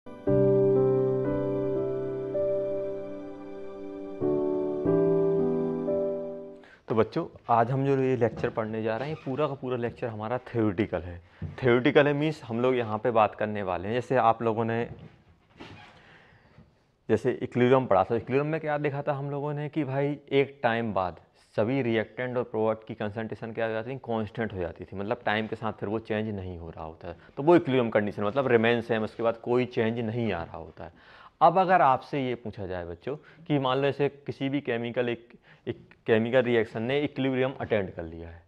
तो बच्चों, आज हम जो ये लेक्चर पढ़ने जा रहे हैं, पूरा का पूरा लेक्चर हमारा थ्योरेटिकल है। थ्योरेटिकल है मीन्स हम लोग यहाँ पे बात करने वाले हैं, जैसे आप लोगों ने जैसे इक्विलिब्रियम पढ़ा था। इक्विलिब्रियम में क्या देखा था हम लोगों ने कि भाई एक टाइम बाद सभी रिएक्टेंट और प्रोडक्ट की कंसंट्रेशन क्या हो जाती थी, कांस्टेंट हो जाती थी, मतलब टाइम के साथ फिर वो चेंज नहीं हो रहा होता है। तो वो इक्विलिब्रियम कंडीशन मतलब रिमेन सेम, उसके बाद कोई चेंज नहीं आ रहा होता है। अब अगर आपसे ये पूछा जाए बच्चों कि मान लो ऐसे किसी भी एक केमिकल रिएक्शन ने इक्विलिब्रियम अटेंड कर लिया है,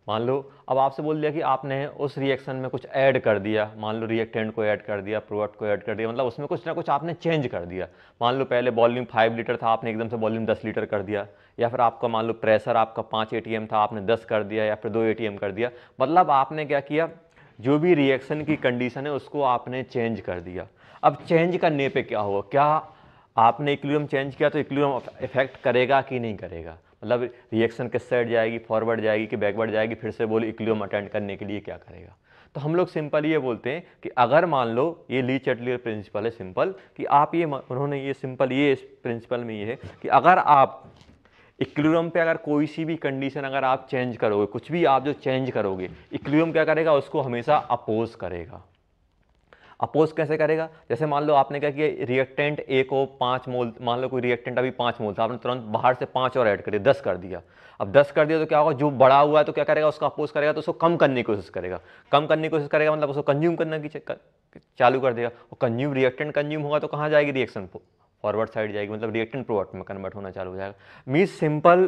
मान लो अब आपसे बोल दिया कि आपने उस रिएक्शन में कुछ ऐड कर दिया, मान लो रिएक्टेंट को ऐड कर दिया, प्रोडक्ट को ऐड कर दिया, मतलब उसमें कुछ ना कुछ आपने चेंज कर दिया। मान लो पहले वॉल्यूम 5 लीटर था, आपने एकदम से वॉल्यूम 10 लीटर कर दिया, या फिर आपका मान लो प्रेशर आपका 5 एटीएम था, आपने 10 कर दिया, या फिर 2 एटीएम कर दिया। मतलब आपने क्या किया, जो भी रिएक्शन की कंडीशन है उसको आपने चेंज कर दिया। अब चेंज करने पे क्या होगा, क्या आपने इक्विलिब्रियम चेंज किया तो इक्विलिब्रियम इफेक्ट करेगा कि नहीं करेगा, मतलब रिएक्शन किस साइड जाएगी, फॉरवर्ड जाएगी कि बैकवर्ड जाएगी, फिर से बोल इक्विलिब्रियम अटेंड करने के लिए क्या करेगा। तो हम लोग सिंपल ये बोलते हैं कि अगर मान लो ये ली चटलियर प्रिंसिपल है सिंपल, कि आप ये उन्होंने ये सिंपल ये प्रिंसिपल में ये है कि अगर आप इक्विलिब्रियम पे अगर कोई सी भी कंडीशन अगर आप चेंज करोगे, कुछ भी आप जो चेंज करोगे, इक्विलिब्रियम क्या करेगा, उसको हमेशा अपोज करेगा। अपोज कैसे करेगा, जैसे मान लो आपने क्या किया, रिएक्टेंट ए को 5 मोल, मान लो कोई रिएक्टेंट अभी 5 मोल था, आपने तुरंत बाहर से 5 और ऐड कर दिया, 10 कर दिया। अब 10 कर दिया तो क्या होगा, जो बड़ा हुआ है तो क्या करेगा, उसका अपोज करेगा, तो उसको कम करने की कोशिश करेगा। कम करने की कोशिश करेगा मतलब उसको कंज्यूम करने की चालू कर देगा। और कंज्यूम रिएक्टेंट कंज्यूम होगा तो कहाँ जाएगी रिएक्शन, फॉरवर्ड साइड जाएगी, मतलब रिएक्टेंट प्रोडक्ट में कन्वर्ट होना चालू हो जाएगा। मीन्स सिंपल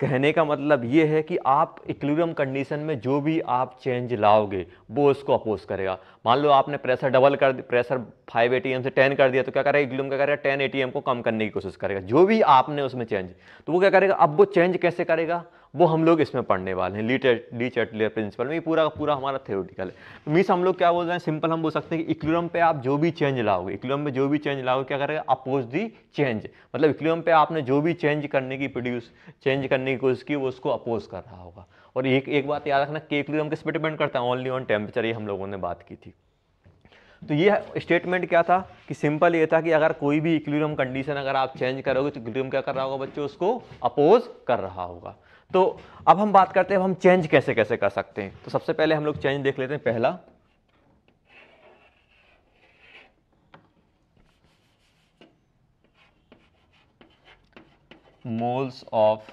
कहने का मतलब ये है कि आप इक्विलिब्रियम कंडीशन में जो भी आप चेंज लाओगे वो उसको अपोज करेगा। मान लो आपने प्रेशर डबल कर प्रेशर 5 एटीएम से 10 कर दिया, तो क्या करेगा इक्विलिब्रियम, क्या करेगा 10 एटीएम को कम करने की कोशिश करेगा, जो भी आपने उसमें चेंज। तो वो क्या करेगा, अब वो चेंज कैसे करेगा वो हम लोग इसमें पढ़ने वाले हैं, ली चटलियर प्रिंसिपल में। ये पूरा पूरा हमारा थ्योरेटिकल है। मीन्स हम लोग क्या बोल रहे हैं, सिंपल हम बोल सकते हैं कि इक्विलिब्रियम पे आप जो भी चेंज लाओगे, इक्विलिब्रियम में जो भी चेंज लाओगे क्या करेगा, अपोज दी चेंज। मतलब इक्विलिब्रियम पे आपने जो भी चेंज करने की कोशिश की वो उसको अपोज कर रहा होगा। और एक बात याद रखना कि इक्विलिब्रियम किस पे डिपेंड करता है, ओनली ऑन टेम्परेचर, ये हम लोगों ने बात की थी। तो ये स्टेटमेंट क्या था कि सिंपल ये था कि अगर कोई भी इक्विलिब्रियम कंडीशन अगर आप चेंज करोगे तो इक्विलिब्रियम क्या कर रहा होगा बच्चों, उसको अपोज कर रहा होगा। तो अब हम बात करते हैं हम चेंज कैसे कैसे कर सकते हैं। तो सबसे पहले हम लोग चेंज देख लेते हैं। पहला, मोल्स ऑफ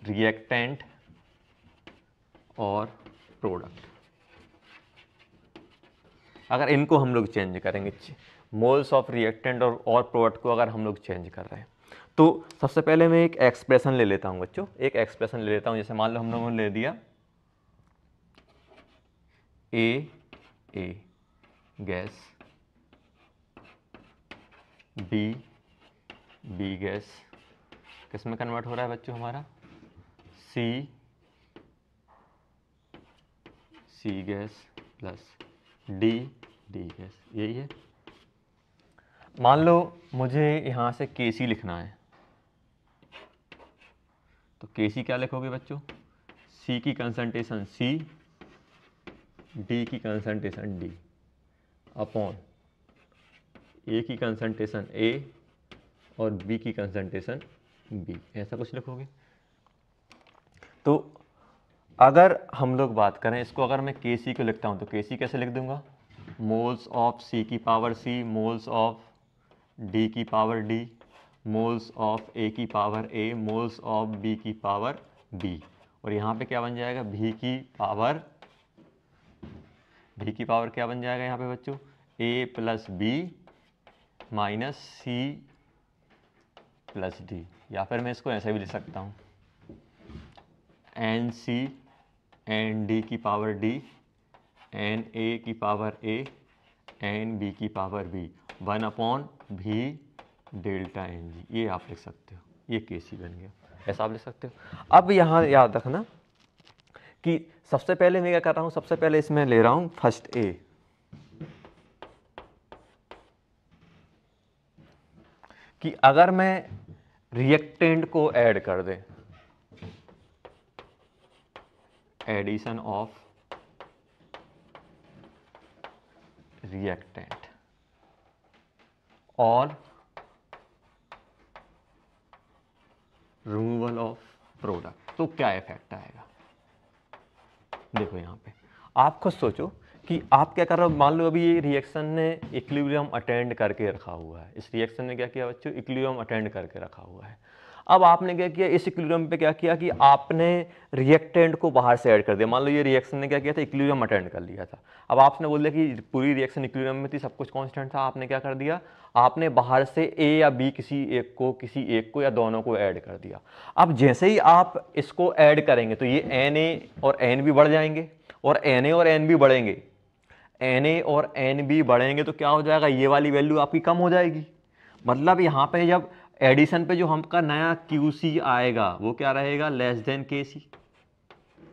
रिएक्टेंट और प्रोडक्ट, अगर इनको हम लोग चेंज करेंगे, मोल्स ऑफ रिएक्टेंट और प्रोडक्ट को अगर हम लोग चेंज कर रहे हैं, तो सबसे पहले मैं एक एक्सप्रेशन ले लेता हूं बच्चों, एक एक्सप्रेशन ले लेता हूं। जैसे मान लो हम लोगों ने ले दिया ए गैस, बी गैस, किस में कन्वर्ट हो रहा है बच्चों हमारा, सी गैस प्लस डी गैस, यही है। मान लो मुझे यहां से केसी लिखना है, तो केसी क्या लिखोगे बच्चों, सी की कंसंट्रेशन सी, डी की कंसंट्रेशन डी, अपॉन ए की कंसंट्रेशन ए और बी की कंसंट्रेशन बी, ऐसा कुछ लिखोगे। तो अगर हम लोग बात करें इसको, अगर मैं के सी को लिखता हूं तो के सी कैसे लिख दूंगा, मोल्स ऑफ सी की power C, moles of D की power D, moles of A की power A, moles of B की पावर बी। और यहाँ पे क्या बन जाएगा, भी की पावर क्या बन जाएगा यहाँ पे बच्चों, A plus B minus C plus D, या फिर मैं इसको ऐसे भी लिख सकता हूँ, एन सी एन डी की पावर डी, एन ए की पावर ए, एन बी की पावर बी, 1/भी डेल्टा एन जी, ये आप लिख सकते हो, ये के सी बन गया, ऐसा आप लिख सकते हो। अब यहाँ याद रखना कि सबसे पहले मैं क्या कर रहा हूँ, सबसे पहले इसमें ले रहा हूँ फर्स्ट ए, कि अगर मैं रिएक्टेंट को ऐड कर दें, एडिशन ऑफ रिएक्टेंट और रिमूवल ऑफ प्रोडक्ट, तो क्या इफेक्ट आएगा। देखो यहाँ पे आप खुद सोचो कि आप क्या कर रहे हो। मान लो अभी ये रिएक्शन ने इक्विलिब्रियम अटेंड करके रखा हुआ है, इस रिएक्शन ने क्या किया बच्चों, इक्विलिब्रियम अटेंड करके रखा हुआ है। अब आपने क्या किया, इस इक्विलिब्रियम पे क्या किया कि आपने रिएक्टेंट को बाहर से ऐड कर दिया। मान लो ये रिएक्शन ने क्या किया था, इक्विलिब्रियम अटेंड कर लिया था। अब आपने बोल दिया कि पूरी रिएक्शन इक्विलिब्रियम में थी, सब कुछ कांस्टेंट था। आपने क्या कर दिया, आपने बाहर से ए या बी किसी एक को या दोनों को ऐड कर दिया। अब जैसे ही आप इसको ऐड करेंगे तो ये Na और N भी बढ़ जाएंगे, और Na और N भी बढ़ेंगे। Na और N भी बढ़ेंगे तो क्या हो जाएगा, ये वाली वैल्यू आपकी कम हो जाएगी। मतलब यहाँ पे जब एडिशन पे जो हमका नया QC आएगा वो क्या रहेगा, less than KC।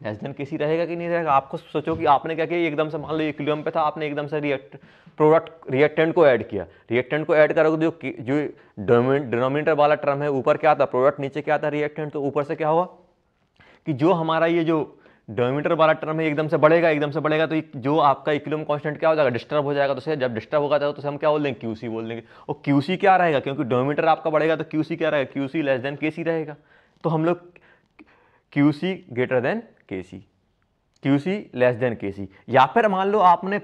Less than KC रहेगा कि नहीं रहेगा। आपको सोचो कि आपने क्या किया, एकदम से मान लो इक्विलिब्रियम पे था, आपने एकदम से रिएक्टेंट को ऐड किया। रिएक्टेंट को ऐड करोगे जो डिनोमिनेटर वाला टर्म है, ऊपर क्या था प्रोडक्ट, नीचे क्या था रिएक्टेंट, तो ऊपर से क्या हुआ कि जो हमारा ये जो डिनोमिनेटर वाला टर्म है एकदम से बढ़ेगा तो जो आपका इक्विलिब्रियम कांस्टेंट क्या हो जाएगा, डिस्टर्ब हो जाएगा। तो जब डिस्टर्ब होगा तो हम क्या बोल देंगे, QC बोल देंगे। और QC क्या रहेगा, क्योंकि डिनोमिनेटर आपका बढ़ेगा तो QC क्या रहेगा, QC लेस देन KC रहेगा। तो हम लोग QC greater than KC, QC less than KC। या फिर मान लो आपने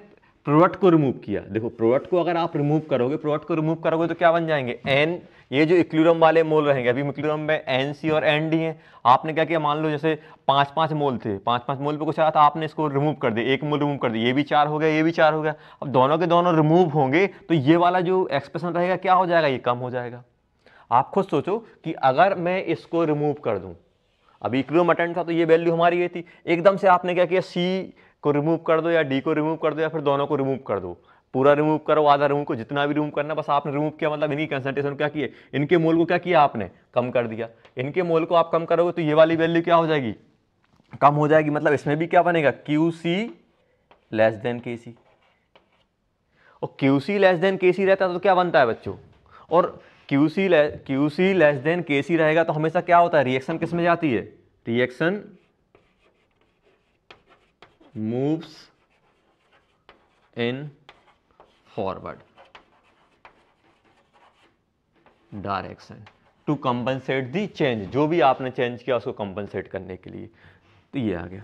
प्रोडक्ट को रिमूव किया। देखो प्रोडक्ट को अगर आप रिमूव करोगे तो क्या बन जाएंगे, N, ये जो इक्विलिब्रियम वाले मोल रहेंगे, अभी इक्विलिब्रियम में NC और ND हैं। आपने क्या किया, मान लो जैसे 5-5 मोल थे, 5-5 मोल पे कुछ आया था, आपने इसको रिमूव कर दिया, एक मोल रिमूव कर दिया, ये भी 4 हो गया, ये भी 4 हो गया। अब दोनों के दोनों रिमूव होंगे तो ये वाला जो एक्सप्रेशन रहेगा क्या हो जाएगा, ये कम हो जाएगा। आप खुद सोचो कि अगर मैं इसको रिमूव कर दूं, अभी इक्विलिब्रियम अटेंड था तो ये वैल्यू हमारी ये थी, एकदम से आपने क्या किया, C को रिमूव कर दो या D को रिमूव कर दो या फिर दोनों को रिमूव कर दो। पूरा रिमूव करो, आधा रिमूव को, जितना भी रिमूव करना, बस आपने रिमूव किया, मतलब इनकी कंसंट्रेशन क्या किए, इनके मोल को क्या किया आपने, कम कर दिया। इनके मोल को आप कम करोगे तो ये वाली वैल्यू क्या हो जाएगी, कम हो जाएगी। मतलब इसमें भी क्या बनेगा, QC लेस देन KC। और QC लेस देन KC रहता है तो क्या बनता है बच्चों, और QC लेस देन KC रहेगा तो हमेशा क्या होता है, रिएक्शन किस में जाती है, reaction moves in forward direction to compensate the change. जो भी आपने चेंज किया उसको कंपनसेट करने के लिए। तो ये आ गया।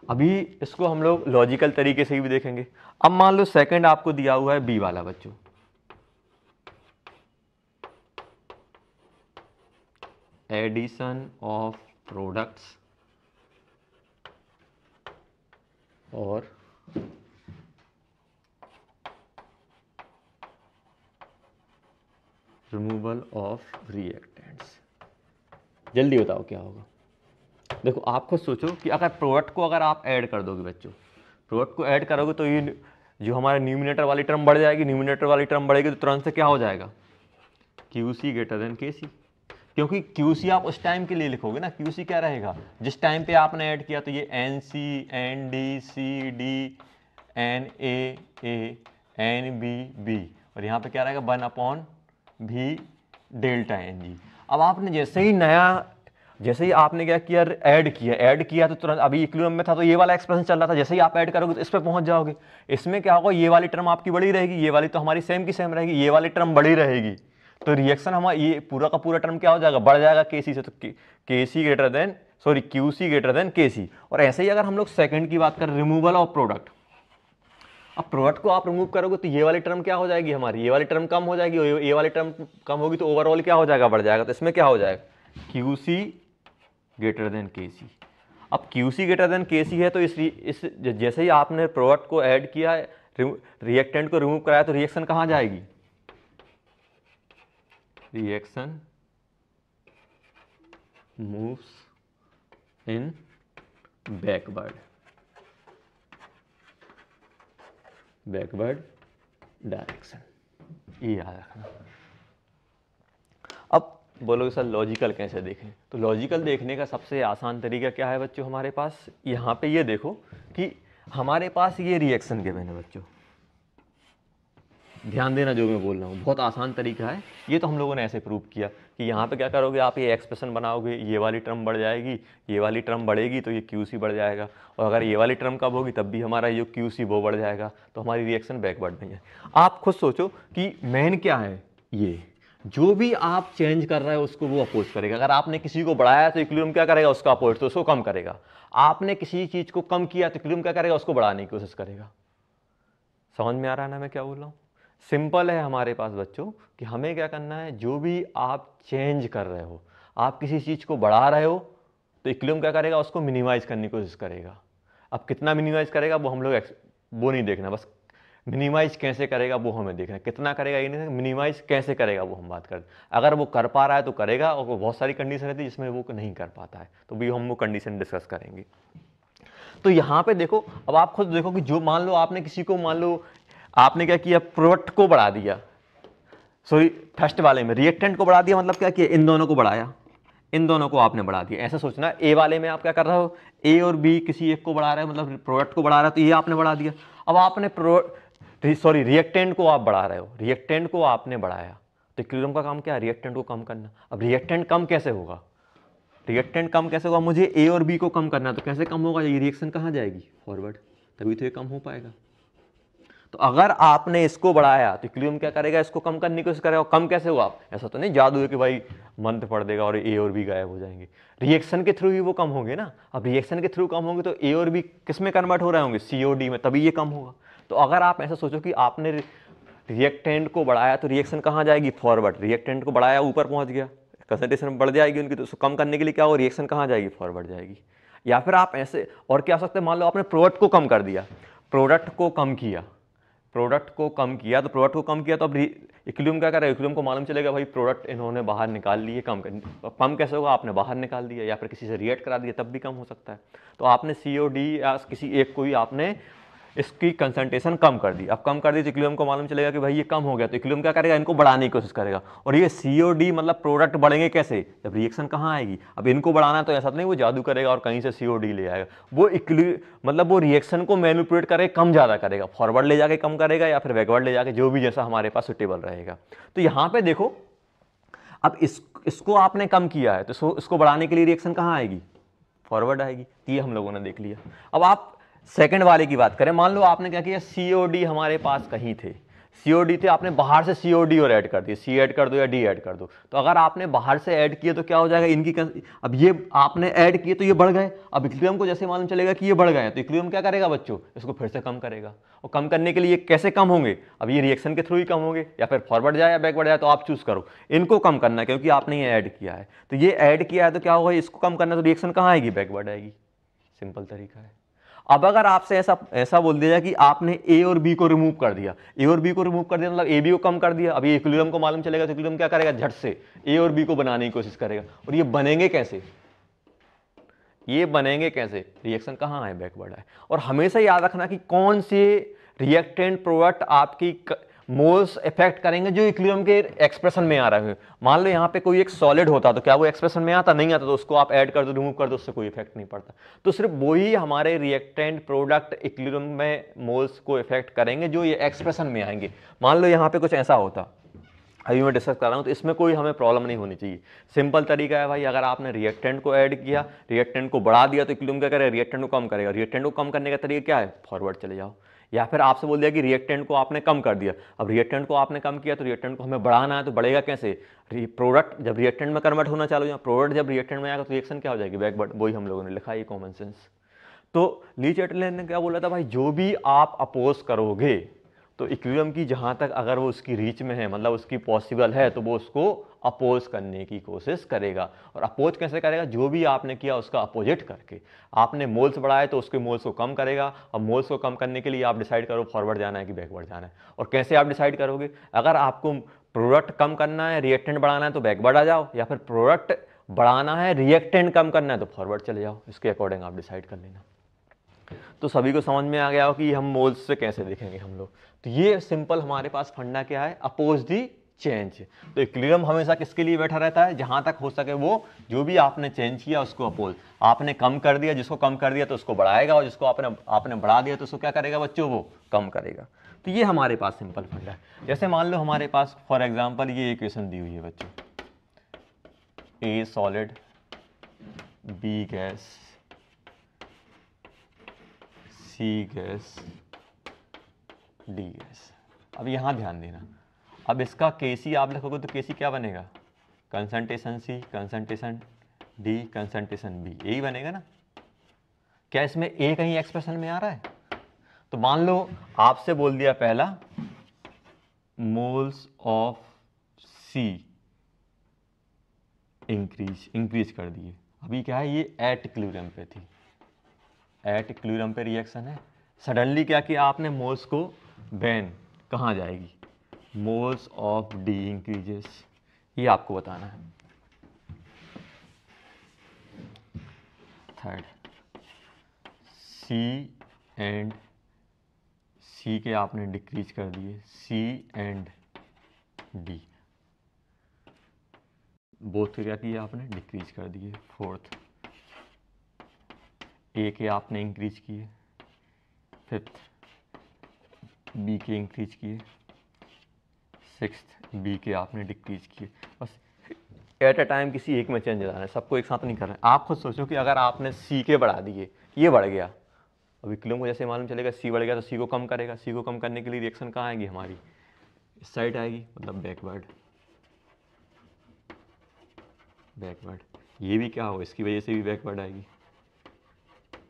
अभी इसको हम लोग लॉजिकल तरीके से भी देखेंगे। अब मान लो सेकंड आपको दिया हुआ है B वाला बच्चों, एडिशन ऑफ प्रोडक्ट्स और रिमूवल ऑफ रिएक्टेंट्स। जल्दी बताओ क्या होगा। देखो आप खुद सोचो कि अगर प्रोडक्ट को अगर आप ऐड कर दोगे बच्चों, प्रोडक्ट को ऐड करोगे तो ये जो हमारा न्यूमिनेटर वाली टर्म बढ़ जाएगी, न्यूमिनेटर वाली टर्म बढ़ेगी तो तुरंत से क्या हो जाएगा, QC ग्रेटर देन KC। क्योंकि QC आप उस टाइम के लिए लिखोगे ना, QC क्या रहेगा, जिस टाइम पे आपने ऐड किया। तो ये NC ND CD NA NB और यहाँ पे क्या रहेगा 1/V डेल्टा NG। अब आपने जैसे ही आपने क्या किया, ऐड किया तो तुरंत, अभी इक्विलिब्रियम में था तो ये वाला एक्सप्रेशन चल रहा था, जैसे ही आप ऐड करोगे तो इस पे पहुंच जाओगे। इसमें क्या होगा, ये वाली टर्म आपकी बड़ी रहेगी, ये वाली तो हमारी सेम की सेम रहेगी, ये वाली टर्म बड़ी रहेगी। तो रिएक्शन हमारा ये पूरा का पूरा टर्म क्या हो जाएगा, बढ़ जाएगा KC से। तो QC ग्रेटर देन KC। और ऐसे ही अगर हम लोग सेकंड की बात करें, रिमूवल ऑफ प्रोडक्ट। अब प्रोडक्ट को आप रिमूव करोगे तो ये वाली टर्म क्या हो जाएगी हमारी, ये वाली टर्म कम हो जाएगी, और ये वाली टर्म कम होगी तो ओवरऑल क्या हो जाएगा, बढ़ जाएगा। तो इसमें क्या हो जाएगा, QC ग्रेटर देन KC। अब QC ग्रेटर देन KC है तो इस जैसे ही आपने प्रोडक्ट को ऐड किया, रिएक्टेंट को रिमूव कराया, तो रिएक्शन कहाँ जाएगी, रिएक्शन मूव्स इन बैकवर्ड डायरेक्शन। ये याद रखना। अब बोलोगे सर लॉजिकल कैसे देखें, तो लॉजिकल देखने का सबसे आसान तरीका क्या है बच्चों, हमारे पास यहाँ पे ये देखो कि हमारे पास ये रिएक्शन गिवन है बच्चों, ध्यान देना जो मैं बोल रहा हूँ, बहुत आसान तरीका है। ये तो हम लोगों ने ऐसे प्रूव किया कि यहाँ पे क्या करोगे आप, ये एक्सप्रेशन बनाओगे, ये वाली टर्म बढ़ जाएगी, ये वाली टर्म बढ़ेगी तो ये क्यू सी बढ़ जाएगा, और अगर ये वाली टर्म कब होगी तब भी हमारा ये क्यू सी वो बढ़ जाएगा, तो हमारी रिएक्शन बैकवर्ड नहीं है। आप खुद सोचो कि मेन क्या है, ये जो भी आप चेंज कर रहे हो उसको वो अपोज करेगा। अगर आपने किसी को बढ़ाया तो इक्विलिब्रियम क्या करेगा, उसका अपोज, तो उसको कम करेगा। आपने किसी चीज को कम किया तो इक्विलिब्रियम क्या करेगा, उसको बढ़ाने की कोशिश करेगा। समझ में आ रहा है ना मैं क्या बोल रहा हूँ? सिंपल है हमारे पास बच्चों कि हमें क्या करना है, जो भी आप चेंज कर रहे हो, आप किसी चीज़ को बढ़ा रहे हो तो इक्विलिब्रियम क्या करेगा, उसको मिनिमाइज करने की कोशिश करेगा। अब कितना मिनिमाइज करेगा वो हम लोग वो नहीं देखना, बस मिनिमाइज कैसे करेगा वो हमें देखना है। कितना करेगा ये नहीं, मिनिमाइज कैसे करेगा वो हम बात करते हैं। अगर वो कर पा रहा है तो करेगा, और बहुत सारी कंडीशन रहती है जिसमें वो नहीं कर पाता है, तो भी हम वो कंडीशन डिस्कस करेंगे। तो यहाँ पे देखो, अब आप खुद देखो कि जो मान लो आपने किसी को, मान लो आपने क्या किया, प्रोडक्ट को बढ़ा दिया, सॉरी फर्स्ट वाले में रिएक्टेंट को बढ़ा दिया, मतलब क्या किया, इन दोनों को बढ़ाया, इन दोनों को आपने बढ़ा दिया। ऐसा सोचना, ए वाले में आप क्या कर रहे हो, ए और बी किसी एक को बढ़ा रहे हो, मतलब प्रोडक्ट को बढ़ा रहे हो, तो ये आपने बढ़ा दिया। अब आपने रिएक्टेंट को आप बढ़ा रहे हो, रिएक्टेंट को आपने बढ़ाया, तो इक्विलिब्रियम का काम क्या है, रिएक्टेंट को कम करना। अब रिएक्टेंट कम कैसे होगा, रिएक्टेंट कम कैसे होगा, मुझे ए और बी को कम करना है, तो कैसे कम होगा, ये रिएक्शन कहाँ जाएगी, फॉरवर्ड, तभी तो ये कम हो पाएगा। तो अगर आपने इसको बढ़ाया तो इक्विलिब्रियम क्या करेगा, इसको कम करने की कोशिश करेगा। कम कैसे होगा, ऐसा तो नहीं जादू है कि भाई मंत्र पढ़ देगा और ए और बी गायब हो जाएंगे, रिएक्शन के थ्रू ही वो कम होंगे ना। अब रिएक्शन के थ्रू कम होंगे तो ए और बी किस में कन्वर्ट हो रहे होंगे, सीओडी में, तभी ये कम होगा। तो अगर आप ऐसा सोचो कि आपने रिएक्टेंट को बढ़ाया तो रिएक्शन कहाँ जाएगी, फॉरवर्ड, रिएक्टेंट को बढ़ाया ऊपर पहुंच गया, कंसंट्रेशन बढ़ जाएगी उनकी, तो उसको कम करने के लिए क्या हो, रिएक्शन कहाँ जाएगी, फॉरवर्ड जाएगी। या फिर आप ऐसे और क्या हो सकते हैं, मान लो आपने प्रोडक्ट को कम कर दिया, प्रोडक्ट को कम किया, प्रोडक्ट को कम किया, तो प्रोडक्ट को कम किया तो अब इक्विलिब्रियम क्या करेगा, इक्विलिब्रियम को मालूम चलेगा भाई प्रोडक्ट इन्होंने बाहर निकाल लिए, कम कैसे होगा, आपने बाहर निकाल दिया या फिर किसी से रिएक्ट करा दिया, तब भी कम हो सकता है। तो आपने COD या किसी एक को ही आपने इसकी कंसंट्रेशन कम कर दी। अब कम कर दी तो इक्विलिब्रियम को मालूम चलेगा कि भाई ये कम हो गया, तो इक्विलिब्रियम क्या करेगा, इनको बढ़ाने की कोशिश करेगा। और ये COD मतलब प्रोडक्ट बढ़ेंगे कैसे, जब रिएक्शन कहाँ आएगी, अब इनको बढ़ाना तो ऐसा नहीं वो जादू करेगा और कहीं से COD ले आएगा, वो मतलब वो रिएक्शन को मैनिपुलेट करेगा, कम ज़्यादा करेगा, फॉरवर्ड ले जाके कम करेगा या फिर बैकवर्ड ले जाके, जो भी जैसा हमारे पास सुटेबल रहेगा। तो यहाँ पे देखो, अब इसको आपने कम किया है तो इसको बढ़ाने के लिए रिएक्शन कहाँ आएगी, फॉरवर्ड आएगी। ये हम लोगों ने देख लिया। अब आप सेकंड वाले की बात करें, मान लो आपने क्या किया, COD हमारे पास कहीं थे, COD थे, आपने बाहर से COD और ऐड कर दिए, C ऐड कर दो या D ऐड कर दो। तो अगर आपने बाहर से ऐड किए तो क्या हो जाएगा, इनकी अब ये आपने ऐड किए तो ये बढ़ गए। अब इक्विलिब्रियम को जैसे मालूम चलेगा कि ये बढ़ गए तो इक्विलिब्रियम क्या करेगा बच्चों, इसको फिर से कम करेगा। और कम करने के लिए कैसे कम होंगे, अब ये रिएक्शन के थ्रू ही कम होंगे, या फिर फॉरवर्ड जाए या बैकवर्ड जाए, तो आप चूज करो। इनको कम करना है क्योंकि आपने ये ऐड किया है, तो ये ऐड किया है तो क्या होगा, इसको कम करना, तो रिएक्शन कहाँ आएगी, बैकवर्ड आएगी। सिंपल तरीका है। अब अगर आपसे ऐसा बोल दिया जाए कि आपने ए और बी को रिमूव कर दिया, ए और बी को रिमूव कर दिया मतलब ए बी को कम कर दिया, अब ये इक्विलिब्रियम को मालूम चलेगा तो इक्विलिब्रियम क्या करेगा, झट से ए और बी को बनाने की कोशिश करेगा। और ये बनेंगे कैसे, ये बनेंगे कैसे, रिएक्शन कहाँ है, बैकवर्ड है। और हमेशा याद रखना कि कौन से रिएक्टेंट प्रोडक्ट आपकी मोल्स इफेक्ट करेंगे जो इक्विलिब्रियम के एक्सप्रेशन में आ रहे हैं। मान लो यहाँ पे कोई एक सॉलिड होता तो क्या वो एक्सप्रेशन में आता, नहीं आता, तो उसको आप ऐड कर दो, रिमूव कर दो, उससे कोई इफेक्ट नहीं पड़ता। तो सिर्फ वही हमारे रिएक्टेंट प्रोडक्ट इक्विलिब्रियम में मोल्स को इफेक्ट करेंगे जो ये एक्सप्रेशन में आएंगे। मान लो यहाँ पे कुछ ऐसा होता, अभी मैं डिस्कस कर रहा हूँ, तो इसमें कोई हमें प्रॉब्लम नहीं होनी चाहिए। सिंपल तरीका है भाई, अगर आपने रिएक्टेंट को ऐड किया, रिएक्टेंट को बढ़ा दिया, तो इक्विलिब्रियम क्या करेगा, रिएक्टेंट को कम करेगा। रिएक्टेंट को कम करने का तरीका क्या है, फॉरवर्ड चले जाओ। या फिर आपसे बोल दिया कि रिएक्टेंट को आपने कम कर दिया, अब रिएक्टेंट को आपने कम किया तो रिएक्टेंट को हमें बढ़ाना है, तो बढ़ेगा कैसे, प्रोडक्ट जब रिएक्टेंट में कन्वर्ट होना चालू हो, प्रोडक्ट जब रिएक्टेंट में आएगा तो रिएक्शन क्या हो जाएगी, बैकवर्ड। वही हम लोगों ने लिखा है, कॉमन सेंस। तो ली चैटलैंड ने क्या बोला था भाई, जो भी आप अपोज करोगे तो इक्विलिब्रियम की जहाँ तक अगर वो उसकी रीच में है, मतलब उसकी पॉसिबल है, तो वो उसको अपोज करने की कोशिश करेगा। और अपोज कैसे करेगा, जो भी आपने किया उसका अपोजिट करके। आपने मोल्स बढ़ाए तो उसके मोल्स को कम करेगा। अब मोल्स को कम करने के लिए आप डिसाइड करो फॉरवर्ड जाना है कि बैकवर्ड जाना है। और कैसे आप डिसाइड करोगे, अगर आपको प्रोडक्ट कम करना है, रिएक्टेंट बढ़ाना है तो बैकवर्ड आ जाओ, या फिर प्रोडक्ट बढ़ाना है, रिएक्टेंट कम करना है तो फॉरवर्ड चले जाओ। इसके अकॉर्डिंग आप डिसाइड कर लेना। तो सभी को समझ में आ गया हो कि हम मोल्स से कैसे देखेंगे हम लोग। तो ये सिंपल हमारे पास फंडा क्या है, अपोज दी चेंज। तो इक्विलिब्रियम हमेशा किसके लिए बैठा रहता है, जहां तक हो सके वो जो भी आपने चेंज किया उसको अपोज। आपने कम कर दिया, जिसको कम कर दिया तो उसको बढ़ाएगा, और जिसको आपने बढ़ा दिया तो उसको क्या करेगा बच्चों, वो कम करेगा। तो ये हमारे पास सिंपल फंडा है। जैसे मान लो हमारे पास फॉर एग्जांपल ये इक्वेशन दी हुई है बच्चों, A solid, B gas, C gas, D gas. अब यहाँ ध्यान देना, अब इसका केसी आप लिखोगे तो केसी क्या बनेगा, concentration C, concentration D, concentration B, यही बनेगा ना। क्या इसमें ए कहीं एक्सप्रेशन में आ रहा है? तो मान लो आपसे बोल दिया पहला मोल्स ऑफ सी इंक्रीज कर दिए। अभी क्या है, ये एट इक्विलिब्रियम पे थी, एट इक्विलिब्रियम पे रिएक्शन है। सडनली क्या किया आपने, मोल्स को बैन, कहाँ जाएगी, मोल्स ऑफ डी इंक्रीजेस, ये आपको बताना है। थर्ड, सी एंड सी के आपने डिक्रीज कर दिए, सी एंड डी बोथ के क्या किया आपने, डिक्रीज कर दिए। फोर्थ, ए के आपने इंक्रीज किए। फिफ्थ, बी के इंक्रीज किए। सिक्स्थ, बी के आपने डिक्रीज किए। बस एट ए टाइम किसी एक में चेंज हो रहा है, सबको एक साथ नहीं कर रहे हैं। आप खुद सोचो कि अगर आपने सी के बढ़ा दिए, ये बढ़ गया, अभी किलो को जैसे मालूम चलेगा सी बढ़ गया तो सी को कम करेगा, सी को कम करने के लिए रिएक्शन कहाँ आएगी हमारी, इस साइड आएगी, मतलब बैकवर्ड। बैकवर्ड, ये भी क्या हो, इसकी वजह से भी बैकवर्ड आएगी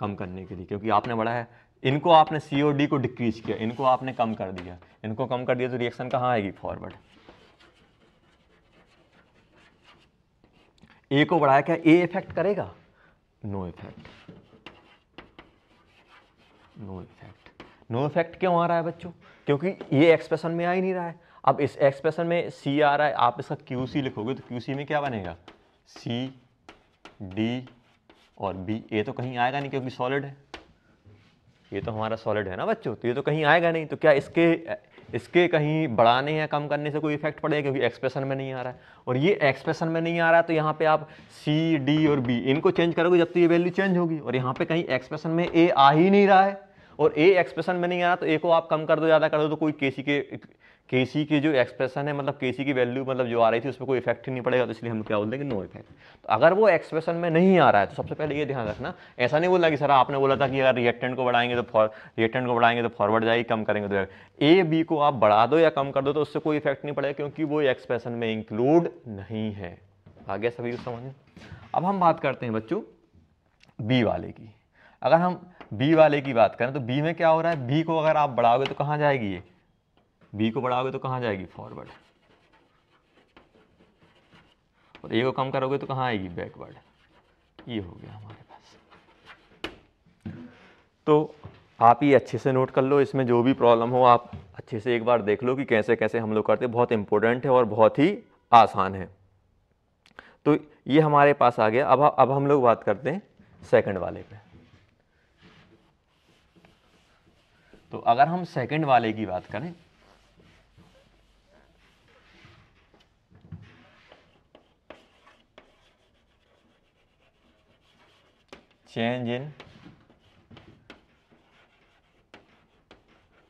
कम करने के लिए, क्योंकि आपने बढ़ा है। इनको आपने सी और डी को डिक्रीज किया, इनको आपने कम कर दिया, इनको कम कर दिया तो रिएक्शन कहाँ आएगी, फॉरवर्ड। ए को बढ़ाया, क्या ए इफेक्ट करेगा, no effect, no effect. No effect क्यों आ रहा है बच्चों, क्योंकि ये एक्सप्रेशन में आ ही नहीं रहा है। अब इस एक्सप्रेशन में सी आ रहा है, आप इसका क्यू सी लिखोगे तो क्यू सी में क्या बनेगा, सी डी और बी। ए तो कहीं आएगा नहीं क्योंकि सॉलिड है, ये तो हमारा सॉलिड है ना बच्चों, तो ये तो कहीं आएगा नहीं। तो क्या इसके कहीं बढ़ाने या कम करने से कोई इफेक्ट पड़ेगा, क्योंकि एक्सप्रेशन में नहीं आ रहा है। और ये एक्सप्रेशन में नहीं आ रहा है तो यहाँ पे आप सी डी और बी इनको चेंज करोगे जब तक ये वैल्यू चेंज होगी। और यहाँ पे कहीं एक्सप्रेशन में ए आ ही नहीं रहा है, और ए एक्सप्रेशन में नहीं आ रहा तो ए को आप कम कर दो, ज़्यादा कर दो, तो कोई केसी की जो एक्सप्रेशन है, मतलब केसी की वैल्यू मतलब जो आ रही थी उस पर कोई इफेक्ट ही नहीं पड़ेगा। तो इसलिए हम क्या बोलते हैं कि नो इफेक्ट। तो अगर वो एक्सप्रेशन में नहीं आ रहा है तो सबसे पहले ये ध्यान रखना, ऐसा नहीं बोलना कि सर आपने बोला था कि अगर रिएक्टेंट को बढ़ाएंगे तो फॉरवर्ड जाएगी, कम करेंगे तो ए बी को आप बढ़ा दो या कम कर दो तो उससे कोई इफेक्ट नहीं पड़ेगा, क्योंकि वो एक्सप्रेशन में इंक्लूड नहीं है। आगे सभी को समझ में। अब हम बात करते हैं बच्चों बी वाले की। अगर हम बी वाले की बात करें तो बी में क्या हो रहा है, बी को अगर आप बढ़ाओगे तो कहाँ जाएगी, ये बी को बढ़ाओगे तो कहाँ जाएगी, फॉरवर्ड। और ए को कम करोगे तो कहाँ आएगी, बैकवर्ड। ये हो गया हमारे पास। तो आप ये अच्छे से नोट कर लो, इसमें जो भी प्रॉब्लम हो आप अच्छे से एक बार देख लो कि कैसे कैसे हम लोग करते हैं। बहुत इंपॉर्टेंट है और बहुत ही आसान है। तो ये हमारे पास आ गया। अब हम लोग बात करते हैं सेकंड वाले पे। तो अगर हम सेकंड वाले की बात करें, चेंज इन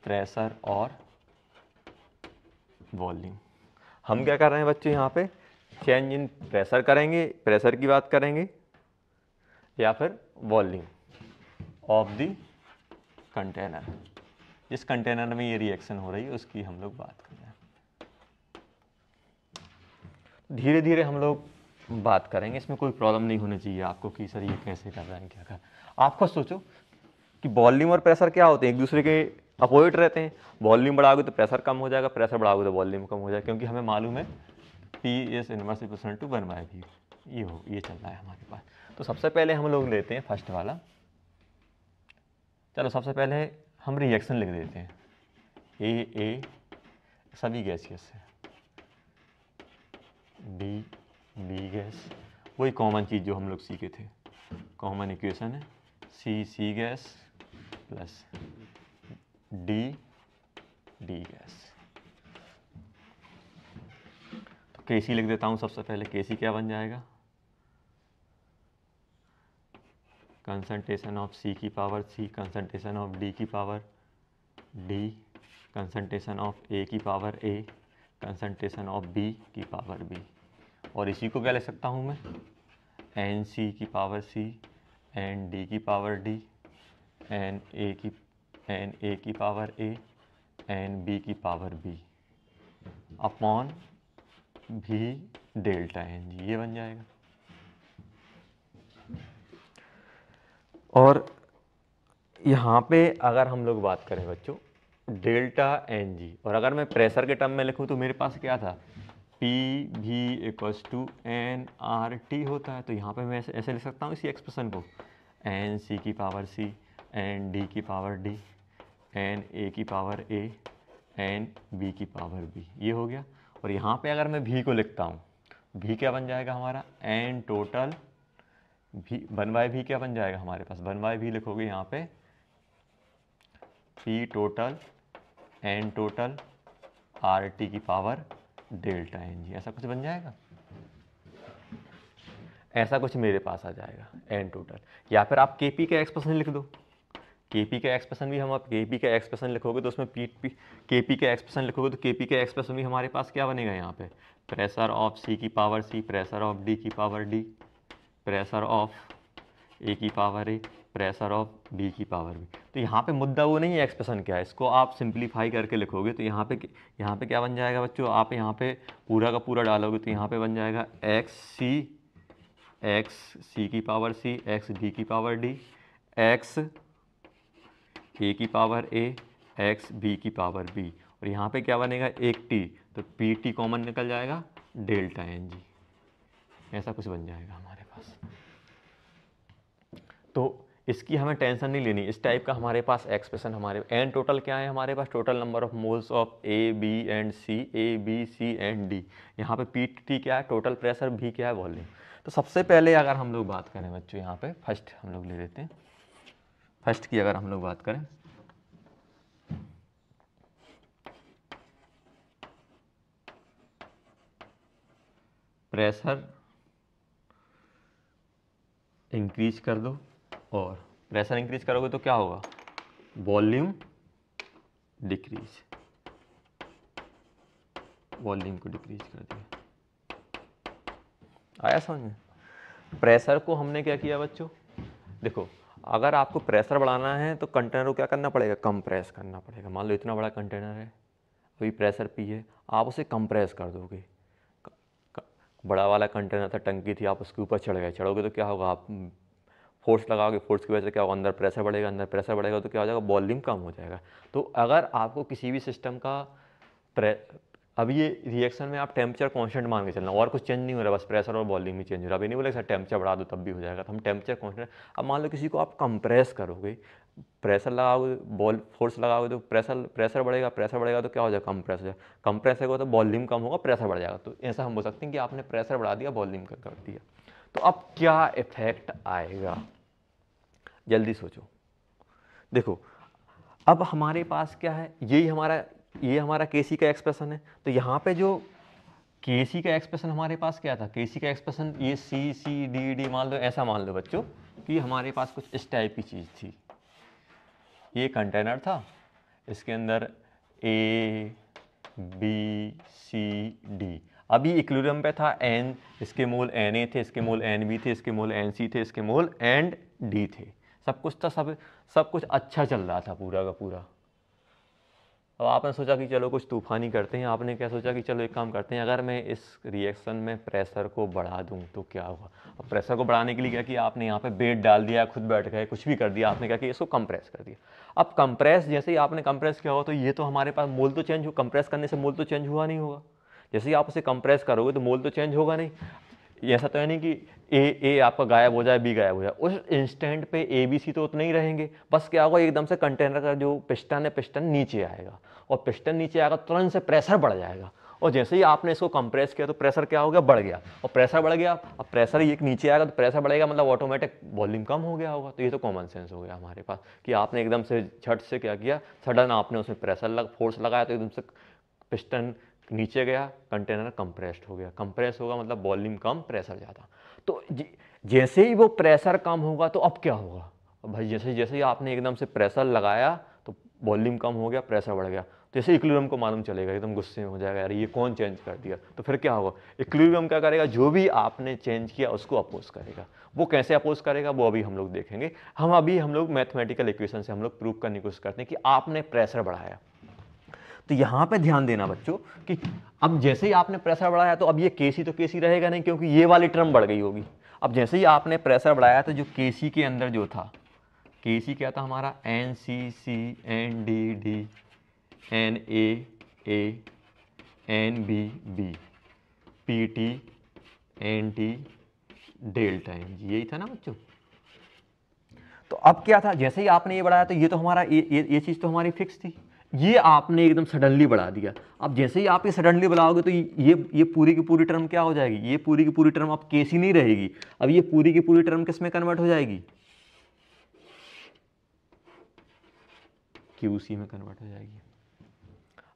प्रेशर और वॉल्यूम। हम क्या कर रहे हैं बच्चे, यहाँ पे चेंज इन प्रेशर करेंगे, प्रेशर की बात करेंगे, या फिर वॉल्यूम ऑफ द कंटेनर, जिस कंटेनर में ये रिएक्शन हो रही है उसकी हम लोग बात कर रहे हैं। धीरे धीरे हम लोग बात करेंगे, इसमें कोई प्रॉब्लम नहीं होनी चाहिए आपको कि सर ये कैसे कर रहे हैं, क्या कर। आप खुद सोचो कि वॉल्यूम और प्रेशर क्या होते हैं, एक दूसरे के अपोजिट रहते हैं। वॉल्यूम बढ़ाओगे तो प्रेशर कम हो जाएगा, प्रेशर बढ़ाओगे तो वॉल्यूम कम हो जाएगा, क्योंकि हमें मालूम है P is inverse equation two 1/v। ये चल रहा है हमारे पास। तो सबसे पहले हम लोग लेते हैं फर्स्ट वाला। चलो सबसे पहले हम रिएक्शन लिख देते हैं, ए सभी गैसियस है, डी बी गैस, वही कॉमन चीज़ जो हम लोग सीखे थे, कॉमन इक्वेशन है सी गैस प्लस डी गैस। तो केसी लिख देता हूँ सबसे पहले। केसी क्या बन जाएगा, कंसंट्रेशन ऑफ सी की power C, concentration of D की power D concentration of A की power A, concentration of B की पावर बी। और इसी को क्या लिख सकता हूँ मैं, एन सी की पावर सी, एन डी की पावर डी, एन ए की पावर ए, एन बी की पावर बी अपॉन भी डेल्टा एन जी, ये बन जाएगा। और यहाँ पे अगर हम लोग बात करें बच्चों डेल्टा एन जी, और अगर मैं प्रेशर के टर्म में लिखूँ तो मेरे पास क्या था, पी भी equals to N R T होता है। तो यहाँ पे मैं ऐसे लिख सकता हूँ इसी एक्सप्रेशन को, एन सी की पावर सी, एन डी की पावर डी, एन ए की पावर ए, एन बी की पावर बी, ये हो गया। और यहाँ पे अगर मैं भी को लिखता हूँ, भी क्या बन जाएगा हमारा, एन टोटल भी, वन बाय भी क्या बन जाएगा हमारे पास, वन बाय भी लिखोगे यहाँ पे P total N total R T की पावर डेल्टा एन जी, ऐसा कुछ बन जाएगा। ऐसा कुछ मेरे पास आ जाएगा एन टोटल। या फिर आप के पी का एक्सप्रेशन लिख दो, के पी का एक्सप्रेशन भी हम, आप के पी का एक्सप्रेशन लिखोगे तो उसमें के पी का एक्सप्रेशन लिखोगे तो के पी का एक्सप्रेशन भी हमारे पास क्या बनेगा यहाँ पे, प्रेशर ऑफ सी की power C, pressure of D की power D, pressure of A की power A, pressure of B की पावर बी। तो यहाँ पे मुद्दा वो नहीं है एक्सप्रेशन क्या है, इसको आप सिंप्लीफाई करके लिखोगे तो यहाँ पे क्या बन जाएगा बच्चों, आप यहाँ पे पूरा का पूरा डालोगे तो यहाँ पे बन जाएगा एक्स सी की पावर सी, एक्स डी की पावर डी, एक्स ए की पावर ए, एक्स बी की पावर बी। और यहाँ पे क्या बनेगा, एक टी, तो पी टी कॉमन निकल जाएगा, डेल्टा एन जी, ऐसा कुछ बन जाएगा हमारे पास। तो इसकी हमें टेंशन नहीं लेनी, इस टाइप का हमारे पास एक्सप्रेशन, हमारे एन टोटल क्या है हमारे पास, total number of moles of A B and C, A B C and D. यहाँ पे पी टी क्या है, टोटल प्रेशर, भी क्या है, वॉल्यूम। तो सबसे पहले अगर हम लोग बात करें बच्चों, यहाँ पे फर्स्ट हम लोग ले लेते हैं, फर्स्ट की अगर हम लोग बात करें, प्रेशर इंक्रीज कर दो, और प्रेशर इंक्रीज करोगे तो क्या होगा, वॉल्यूम डिक्रीज, वॉल्यूम को डिक्रीज कर दिया। आया समझ में। प्रेशर को हमने क्या किया बच्चों, देखो अगर आपको प्रेशर बढ़ाना है तो कंटेनर को क्या करना पड़ेगा, कंप्रेस करना पड़ेगा। मान लो इतना बड़ा कंटेनर है, अभी प्रेशर पी है, आप उसे कंप्रेस कर दोगे। बड़ा वाला कंटेनर था, टंकी थी, आप उसके ऊपर चढ़ोगे तो क्या होगा, आप फोर्स लगाओगे, फोर्स की वजह से क्या होगा, अंदर प्रेशर बढ़ेगा, अंदर प्रेशर बढ़ेगा तो क्या हो जाएगा, वॉल्यूम कम हो जाएगा। तो अगर आपको किसी भी सिस्टम का अब ये रिएक्शन में आप टेम्परेचर कांस्टेंट मान के चलना, और कुछ चेंज नहीं हो रहा, बस प्रेशर और वॉल्यूम ही चेंज हो रहा है। अभी नहीं बोले सर टेम्परेचर बढ़ा दो तब भी हो जाएगा, तो हम टेम्परेचर कांस्टेंट। अब मान लो किसी को आप कंप्रेस करोगे, प्रेशर लगाओगे, फोर्स लगाओगे तो प्रेशर बढ़ेगा तो क्या हो जाएगा, कंप्रेस हो जाएगा, कंप्रेस होगा तो वॉल्यूम कम होगा, प्रेशर बढ़ जाएगा। तो ऐसा हम बोल सकते हैं कि आपने प्रेशर बढ़ा दिया, वॉल्यूम कम कर दिया। तो अब क्या इफेक्ट आएगा, जल्दी सोचो। देखो अब हमारे पास क्या है, ये हमारा केसी का एक्सप्रेशन है। तो यहाँ पे जो केसी का एक्सप्रेशन हमारे पास क्या था, केसी का एक्सप्रेशन ये सी सी डी डी मान लो, ऐसा मान लो बच्चों कि हमारे पास कुछ इस टाइप की चीज़ थी। ये कंटेनर था, इसके अंदर ए बी सी डी, अभी इक्विलिब्रियम पे था एन, इसके मोल एन ए थे, इसके मोल एन बी थे, इसके मोल एन सी थे, इसके मोल एन डी थे, सब कुछ था, सब कुछ अच्छा चल रहा था पूरा का पूरा। अब आपने सोचा कि चलो कुछ तूफानी करते हैं, आपने क्या सोचा कि चलो एक काम करते हैं, अगर मैं इस रिएक्शन में प्रेशर को बढ़ा दूं तो क्या होगा। अब प्रेशर को बढ़ाने के लिए क्या किया आपने, यहाँ पे वेट डाल दिया, खुद बैठ गए, कुछ भी कर दिया आपने, क्या किया इसको कंप्रेस कर दिया। अब कंप्रेस जैसे ही आपने कंप्रेस किया हो तो ये तो हमारे पास मोल तो चेंज हो, कंप्रेस करने से मोल तो चेंज हुआ नहीं होगा। जैसे ही आप उसे कंप्रेस करोगे तो मोल तो चेंज होगा नहीं। ऐसा तो है नहीं कि ए आपका गायब हो जाए, बी गायब हो जाए, उस इंस्टेंट पे ए बी सी तो उतने ही रहेंगे। बस क्या होगा, एकदम से कंटेनर का जो पिस्टन है, पिस्टन नीचे आएगा, और पिस्टन नीचे आएगा तुरंत से प्रेशर बढ़ जाएगा। और जैसे ही आपने इसको कंप्रेस किया तो प्रेशर क्या हो गया, बढ़ गया, और प्रेशर बढ़ गया। अब प्रेशर एक नीचे आएगा तो प्रेशर बढ़ेगा, मतलब ऑटोमेटिक वॉल्यूम कम हो गया होगा। तो ये तो कॉमन सेंस हो गया हमारे पास कि आपने एकदम से झट से क्या किया, सडन आपने उसमें प्रेशर फोर्स लगाया तो एकदम से पिस्टन नीचे गया, कंटेनर कंप्रेस्ड हो गया। कंप्रेस होगा मतलब वॉल्यूम कम, प्रेशर ज़्यादा। तो जैसे ही वो प्रेशर कम होगा तो अब क्या होगा, भाई जैसे जैसे ही आपने एकदम से प्रेशर लगाया तो वॉल्यूम कम हो गया, प्रेशर बढ़ गया, जैसे इक्विलिब्रियम को मालूम चलेगा एकदम गुस्से में हो जाएगा, यार ये कौन चेंज कर दिया, तो फिर क्या होगा, इक्विलिब्रियम क्या करेगा, जो भी आपने चेंज किया उसको अपोज करेगा। वो कैसे अपोज करेगा वो अभी हम लोग देखेंगे। हम लोग मैथमेटिकल इक्वेशन से हम लोग प्रूव करने की कोशिश करते हैं कि आपने प्रेशर बढ़ाया। तो यहां पे ध्यान देना बच्चों कि अब जैसे ही आपने प्रेशर बढ़ाया तो अब ये केसी तो केसी रहेगा नहीं, क्योंकि ये वाली टर्म बढ़ गई होगी। अब जैसे ही आपने प्रेशर बढ़ाया तो जो केसी के अंदर जो था, केसी क्या था हमारा, N C C N D D N A N B B P T N T delta N G, यही था ना बच्चों। तो अब क्या था, जैसे ही आपने ये बढ़ाया तो ये तो हमारा ये चीज़ तो हमारी फिक्स थी, ये आपने एकदम सडनली बढ़ा दिया। अब जैसे ही आप ये सडनली बढ़ाओगे तो ये पूरी की पूरी टर्म क्या हो जाएगी, ये पूरी की पूरी टर्म अब केसी नहीं रहेगी, अब ये पूरी की पूरी टर्म किस में कन्वर्ट हो जाएगी, क्यूसी में कन्वर्ट हो जाएगी।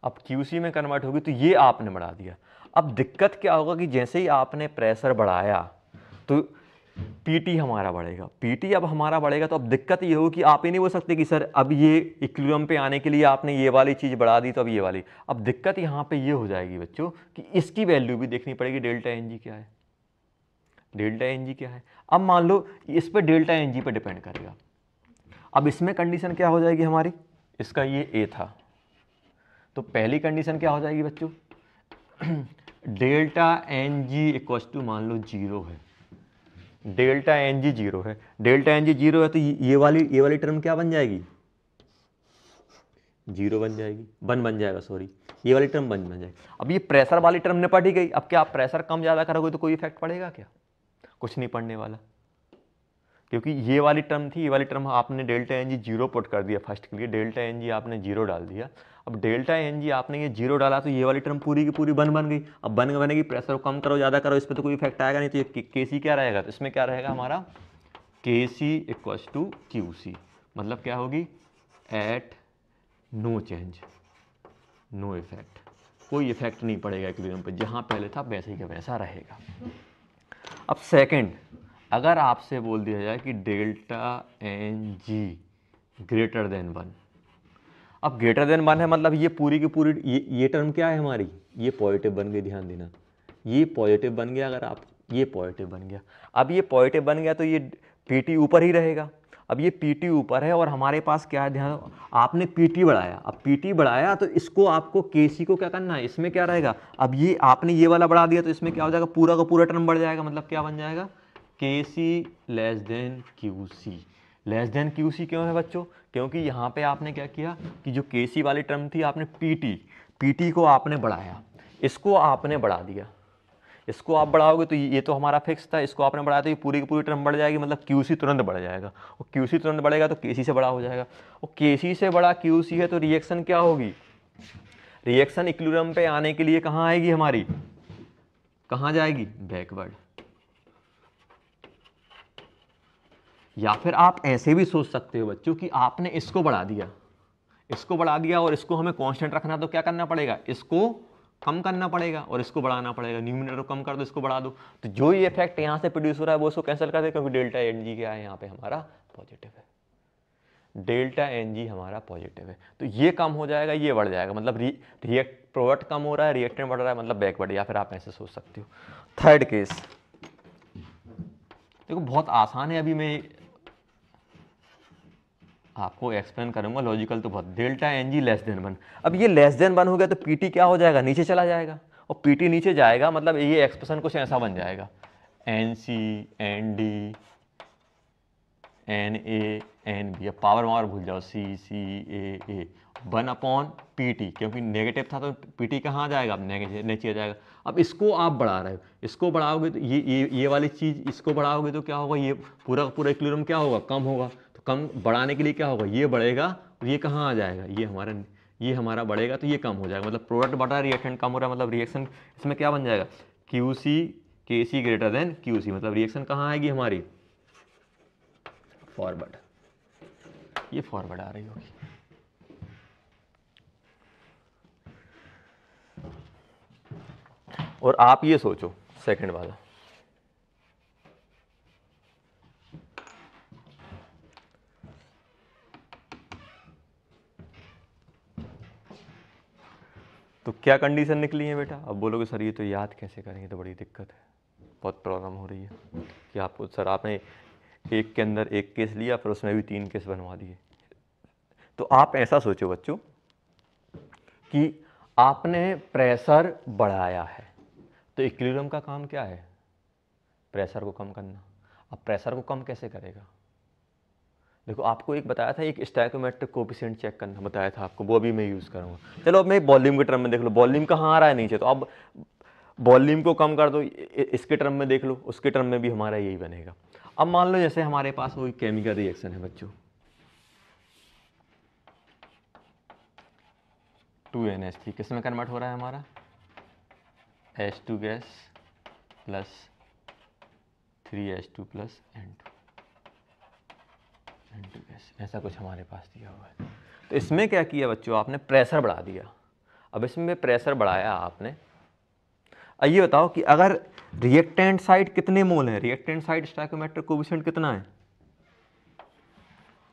अब क्यूसी में कन्वर्ट होगी तो ये आपने बढ़ा दिया। अब दिक्कत क्या होगा कि जैसे ही आपने प्रेशर बढ़ाया तो पीटी हमारा बढ़ेगा, पीटी अब हमारा बढ़ेगा, तो अब दिक्कत ये होगी कि आप ही नहीं बोल सकते कि सर अब ये इक्विलिब्रियम पे आने के लिए आपने ये वाली चीज़ बढ़ा दी तो अब ये वाली। अब दिक्कत यहाँ पे ये हो जाएगी बच्चों कि इसकी वैल्यू भी देखनी पड़ेगी, डेल्टा एन जी क्या है, डेल्टा एन जी क्या है। अब मान लो इस पर डेल्टा एन जी पर डिपेंड करेगा। अब इसमें कंडीशन क्या हो जाएगी हमारी, इसका ये ए था, तो पहली कंडीशन क्या हो जाएगी बच्चों, delta N G equal to मान लो 0 है, डेल्टा एन जी 0 है, डेल्टा एन जी 0 है तो ये वाली टर्म क्या बन जाएगी, 0 बन जाएगी, 1 बन जाएगा, सॉरी ये वाली टर्म 1 बन जाएगी। अब ये प्रेशर वाली टर्म निपट ही गई। अब क्या आप प्रेशर कम ज़्यादा करोगे तो कोई इफेक्ट पड़ेगा क्या, कुछ नहीं पड़ने वाला, क्योंकि ये वाली टर्म थी, ये वाली टर्म आपने डेल्टा एन जी 0 पुट कर दिया फर्स्ट के लिए, डेल्टा एन जी आपने 0 डाल दिया। अब डेल्टा एन जी आपने ये 0 डाला तो ये वाली टर्म पूरी की पूरी 1 बन गई। अब 1 बनेगी, प्रेशर को कम करो ज़्यादा करो इस पर तो कोई इफेक्ट आएगा नहीं, तो ये के सी क्या रहेगा, तो इसमें क्या रहेगा हमारा K C equals to Q C, मतलब क्या होगी, at no change, no effect, कोई इफेक्ट नहीं पड़ेगा इक्विलिब्रियम पे, जहाँ पहले था वैसे ही का वैसा रहेगा। अब सेकंड, अगर आपसे बोल दिया जाए कि delta N G greater than 1, अब ग्रेटर देन 1 है मतलब ये पूरी की पूरी ये टर्म क्या है हमारी, ये पॉजिटिव बन गई, ध्यान देना ये पॉजिटिव बन गया। अगर आप ये पॉजिटिव बन गया, अब ये पॉजिटिव बन गया तो ये पीटी ऊपर ही रहेगा। अब ये पीटी ऊपर है और हमारे पास क्या है, ध्यान, आपने पीटी बढ़ाया, अब पीटी बढ़ाया तो इसको आपको केसी को क्या करना है, इसमें क्या रहेगा, अब ये आपने ये वाला बढ़ा दिया तो इसमें क्या हो जाएगा, पूरा का पूरा टर्म बढ़ जाएगा, मतलब क्या बन जाएगा, K C less than Q C. Less than Q C क्यों है बच्चों, क्योंकि यहाँ पे आपने क्या किया कि जो के सी वाली टर्म थी आपने पीटी को आपने बढ़ाया, इसको आपने बढ़ा दिया, इसको आप बढ़ाओगे तो ये तो हमारा फिक्स था, इसको आपने बढ़ाया तो ये पूरी की पूरी टर्म बढ़ जाएगी, मतलब क्यूसी तुरंत बढ़ जाएगा, और क्यूसी तुरंत बढ़ेगा तो केसी से बड़ा हो जाएगा, और केसी से बड़ा क्यूसी है तो रिएक्शन क्या होगी, रिएक्शन इक्विलिब्रियम पे आने के लिए कहाँ आएगी हमारी, कहाँ जाएगी, बैकवर्ड। या फिर आप ऐसे भी सोच सकते हो बच्चों कि आपने इसको बढ़ा दिया, इसको बढ़ा दिया और इसको हमें कांस्टेंट रखना, तो क्या करना पड़ेगा, इसको कम करना पड़ेगा और इसको बढ़ाना पड़ेगा, न्यूमरेटर कम कर दो इसको बढ़ा दो, तो जो ये इफेक्ट यहाँ से प्रोड्यूस हो रहा है वो उसको कैंसिल कर दे, क्योंकि डेल्टा एन जी क्या है यहाँ पे हमारा पॉजिटिव है, डेल्टा एन जी हमारा पॉजिटिव है, तो ये कम हो जाएगा, ये बढ़ जाएगा, मतलब प्रोडक्ट कम हो रहा है, रिएक्टेंट बढ़ रहा है, मतलब बैकवर्ड। या फिर आप ऐसे सोच सकते हो। थर्ड केस देखो बहुत आसान है, अभी मैं आपको एक्सप्लेन करूंगा, लॉजिकल तो बहुत। Delta N G less than 1, अब ये लेस देन 1 हो गया तो पीटी क्या हो जाएगा, नीचे चला जाएगा, और पीटी नीचे जाएगा मतलब ये एक्सप्रेशन कुछ ऐसा बन जाएगा, N C N D N A N B, अब पावर वावर भूल जाओ, सी सी ए 1/PT, क्योंकि नेगेटिव था तो पीटी कहाँ जाएगा, अब नेगेटिव नीचे जाएगा। अब इसको आप बढ़ा रहे हो, इसको बढ़ाओगे तो ये वाली चीज़ इसको बढ़ाओगे तो क्या होगा, ये पूरा पूरा इक्विलिब्रियम क्या होगा, कम होगा, तो कम बढ़ाने के लिए क्या होगा, ये बढ़ेगा तो ये कहाँ आ जाएगा, ये हमारा बढ़ेगा तो ये कम हो जाएगा, मतलब प्रोडक्ट बढ़ रहा है, रिएक्शन कम हो रहा है, मतलब रिएक्शन इसमें क्या बन जाएगा, क्यू सी के सी ग्रेटर देन क्यू सी, मतलब रिएक्शन कहाँ आएगी हमारी, फॉरवर्ड, ये फॉरवर्ड आ रही होगी। और आप ये सोचो सेकंड वाला, तो क्या कंडीशन निकली है बेटा? अब बोलोगे सर ये तो याद कैसे करेंगे, तो बड़ी दिक्कत है, बहुत प्रॉब्लम हो रही है कि आपको सर आपने एक के अंदर एक केस लिया फिर उसमें भी 3 केस बनवा दिए। तो आप ऐसा सोचो बच्चों कि आपने प्रेशर बढ़ाया है, तो इक्विलिब्रियम का काम क्या है? प्रेशर को कम करना। अब प्रेशर को कम कैसे करेगा? देखो आपको एक बताया था, एक स्टोइकोमेट्रिक कोएफिशिएंट चेक करना बताया था आपको, वो अभी मैं यूज़ करूँगा। चलो अब मैं वॉल्यूम के टर्म में देख लो, वॉल्यूम कहाँ आ रहा है नीचे, तो अब वॉल्यूम को कम कर दो, इसके टर्म में देख लो, उसके टर्म में भी हमारा यही बनेगा। अब मान लो जैसे हमारे पास वही केमिकल रिएक्शन है बच्चों, 2NH3 किस में कन्वर्ट हो रहा है हमारा? H2 gas plus 3H2 plus N2 gas, ऐसा कुछ हमारे पास दिया हुआ है। तो इसमें क्या किया बच्चों, आपने प्रेशर बढ़ा दिया। अब इसमें प्रेशर बढ़ाया आपने। अब ये बताओ कि अगर रिएक्टेंट साइड कितने मोल है? रिएक्टेंट साइड स्टोइकोमेट्रिक कोएफिशिएंट कितना है?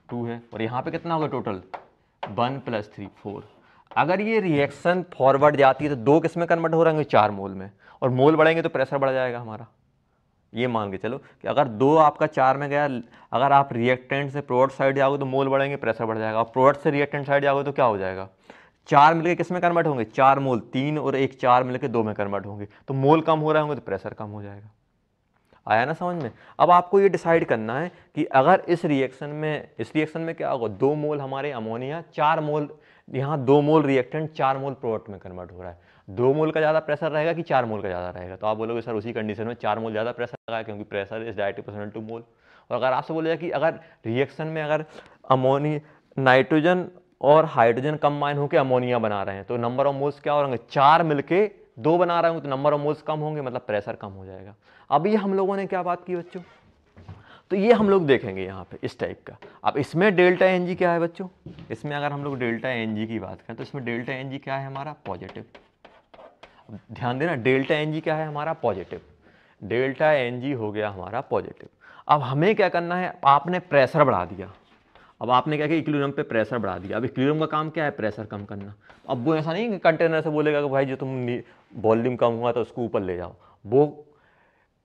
2 है, और यहाँ पे कितना होगा टोटल? 1 + 3 4। अगर ये रिएक्शन फॉरवर्ड जाती है तो 2 किस में कन्वर्ट हो रहेंगे? 4 मोल में, और मोल बढ़ेंगे तो प्रेशर बढ़ जाएगा हमारा। ये मान के चलो कि अगर 2 आपका 4 में गया, अगर आप रिएक्टेंट से प्रोडक्ट साइड जाओगे तो मोल बढ़ेंगे, प्रेशर बढ़ जाएगा। और प्रोडक्ट से रिएक्टेंट साइड जाओगे तो क्या हो जाएगा? 4 मिलके किस में कन्वर्ट होंगे? 4 मोल, 3 और 1 4 मिलके 2 में कन्वर्ट होंगे। तो मोल कम हो रहे होंगे तो प्रेशर कम हो जाएगा। आया ना समझ में? अब आपको ये डिसाइड करना है कि अगर इस रिएक्शन में क्या होगा? 2 मोल हमारे अमोनिया, 4 मोल यहाँ 2 मोल रिएक्टेंट, 4 मोल प्रोडक्ट में कन्वर्ट हो रहा है। 2 मोल का ज़्यादा प्रेशर रहेगा कि 4 मोल का ज़्यादा रहेगा? तो आप बोलोगे सर उसी कंडीशन में 4 मोल ज़्यादा प्रेशर लगा, क्योंकि pressure is directly proportional to mole. और अगर आपसे बोलेगा कि अगर रिएक्शन में अगर नाइट्रोजन और हाइड्रोजन कंबाइन होकर अमोनिया बना रहे हैं तो नंबर ऑफ मोल्स क्या हो रहे हैं? 4 मिलके 2 बना रहे होंगे तो नंबर ऑफ मोल्स कम होंगे, मतलब प्रेशर कम हो जाएगा। अब ये हम लोगों ने क्या बात की बच्चों? तो ये हम लोग देखेंगे यहाँ पे इस टाइप का। अब इसमें डेल्टा एन जी क्या है बच्चों? इसमें अगर हम लोग डेल्टा एन जी की बात करें तो इसमें डेल्टा एन जी क्या है हमारा? पॉजिटिव। ध्यान देना, डेल्टा एन जी क्या है हमारा? पॉजिटिव। डेल्टा एन जी हो गया हमारा पॉजिटिव। अब हमें क्या करना है? आपने प्रेशर बढ़ा दिया। अब आपने क्या किया? इक्विलिब्रियम पे प्रेशर बढ़ा दिया। अब इक्विलिब्रियम का काम क्या है? प्रेशर कम करना। अब वो ऐसा नहीं कि कंटेनर से बोलेगा कि भाई जो तुम वॉल्यूम कम हुआ तो उसको ऊपर ले जाओ, वो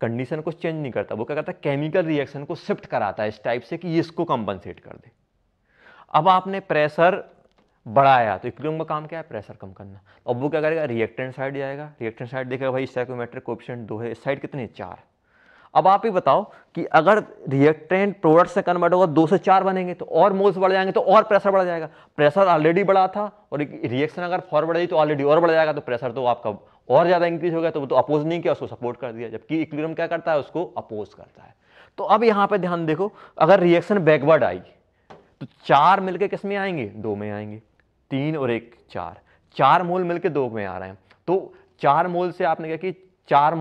कंडीशन को चेंज नहीं करता। वो क्या करता है? केमिकल रिएक्शन को शिफ्ट कराता है इस टाइप से कि ये इसको कंपनसेट कर दे। अब आपने प्रेशर बढ़ाया तो इक्विलिब्रियम का काम क्या है? प्रेशर कम करना। अब वो क्या करेगा? रिएक्टेंट साइड जाएगा, रिएक्टेंट साइड देखेगा भाई स्टोइकोमेट्रिक कोएफिशिएंट 2 है, इस साइड कितने? 4। अब आप ही बताओ कि अगर रिएक्टेंट प्रोडक्ट से कन्वर्ट होगा 2 से 4 बनेंगे तो और मोल्स बढ़ जाएंगे तो और प्रेशर बढ़ जाएगा। प्रेशर ऑलरेडी बढ़ा था और रिएक्शन अगर फॉरवर्ड आई तो ऑलरेडी और बढ़ जाएगा, तो प्रेशर तो आपका और ज्यादा इंक्रीज हो गया। तो वो तो अपोज नहीं किया, उसको सपोर्ट कर दिया, जबकि इक्विलिब्रियम क्या करता है? उसको अपोज करता है। तो अब यहां पे ध्यान देखो, अगर रिएक्शन बैकवर्ड आई तो 4 मिलके किस में आएंगे? 2 में आएंगे। 3 और 1 4, 4 मोल मिलके 2 में आ रहे हैं। तो 4 मोल से आपने क्या कि 4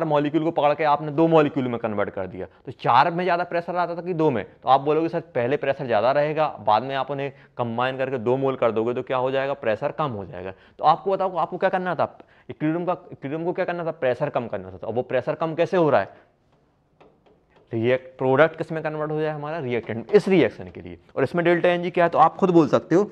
मॉलिक्यूल को पकड़ के आपने 2 मॉलिक्यूल में कन्वर्ट कर दिया। तो 4 में ज्यादा प्रेशर आता था कि 2 में? तो आप बोलोगे सर पहले प्रेशर ज्यादा रहेगा, बाद में आप उन्हें कंबाइन करके 2 मोल कर दोगे तो क्या हो जाएगा? प्रेशर कम हो जाएगा। तो आपको बताओ आपको क्या करना था? इक्विलिब्रियम को क्या करना था? प्रेशर कम करना था। तो अब वो प्रेशर कम कैसे हो रहा है? प्रोडक्ट किस में कन्वर्ट हो जाए हमारा? रिएक्टेंट, इस रिएक्शन के लिए। और इसमें डेल्टा एन जी क्या है? तो आप खुद बोल सकते हो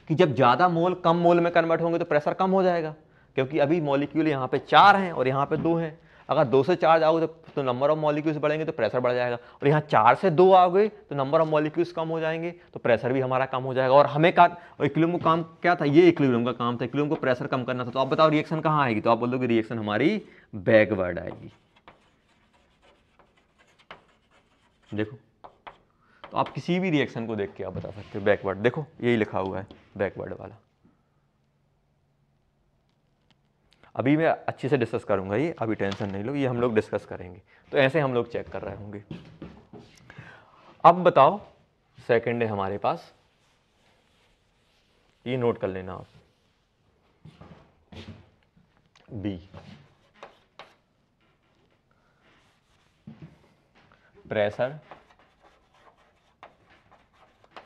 कि जब ज्यादा मोल कम मोल में कन्वर्ट होंगे तो प्रेशर कम हो जाएगा, क्योंकि अभी मॉलिक्यूल यहाँ पे 4 हैं और यहाँ पे 2 हैं। अगर 2 से 4 जाओगे तो नंबर ऑफ मॉलिक्यूल्स बढ़ेंगे तो प्रेशर बढ़ जाएगा, और यहाँ 4 से 2 आओगे तो नंबर ऑफ मॉलिक्यूल्स कम हो जाएंगे तो प्रेशर भी हमारा कम हो जाएगा। और हमें का इक्विलिब्रियम को काम क्या था? ये इक्विलिब्रियम का काम था, इक्विलिब्रियम को प्रेशर कम करना था। तो आप बताओ रिएक्शन कहाँ आएगी? तो आप बोलोगे रिएक्शन हमारी बैकवर्ड आएगी। देखो, तो आप किसी भी रिएक्शन को देख के आप बता सकते हो बैकवर्ड। देखो यही लिखा हुआ है बैकवर्ड वाला। अभी मैं अच्छे से डिस्कस करूंगा ये, अभी टेंशन नहीं लो, ये हम लोग डिस्कस करेंगे। तो ऐसे हम लोग चेक कर रहे होंगे। अब बताओ सेकंड है हमारे पास, ये नोट कर लेना आप, बी। प्रेशर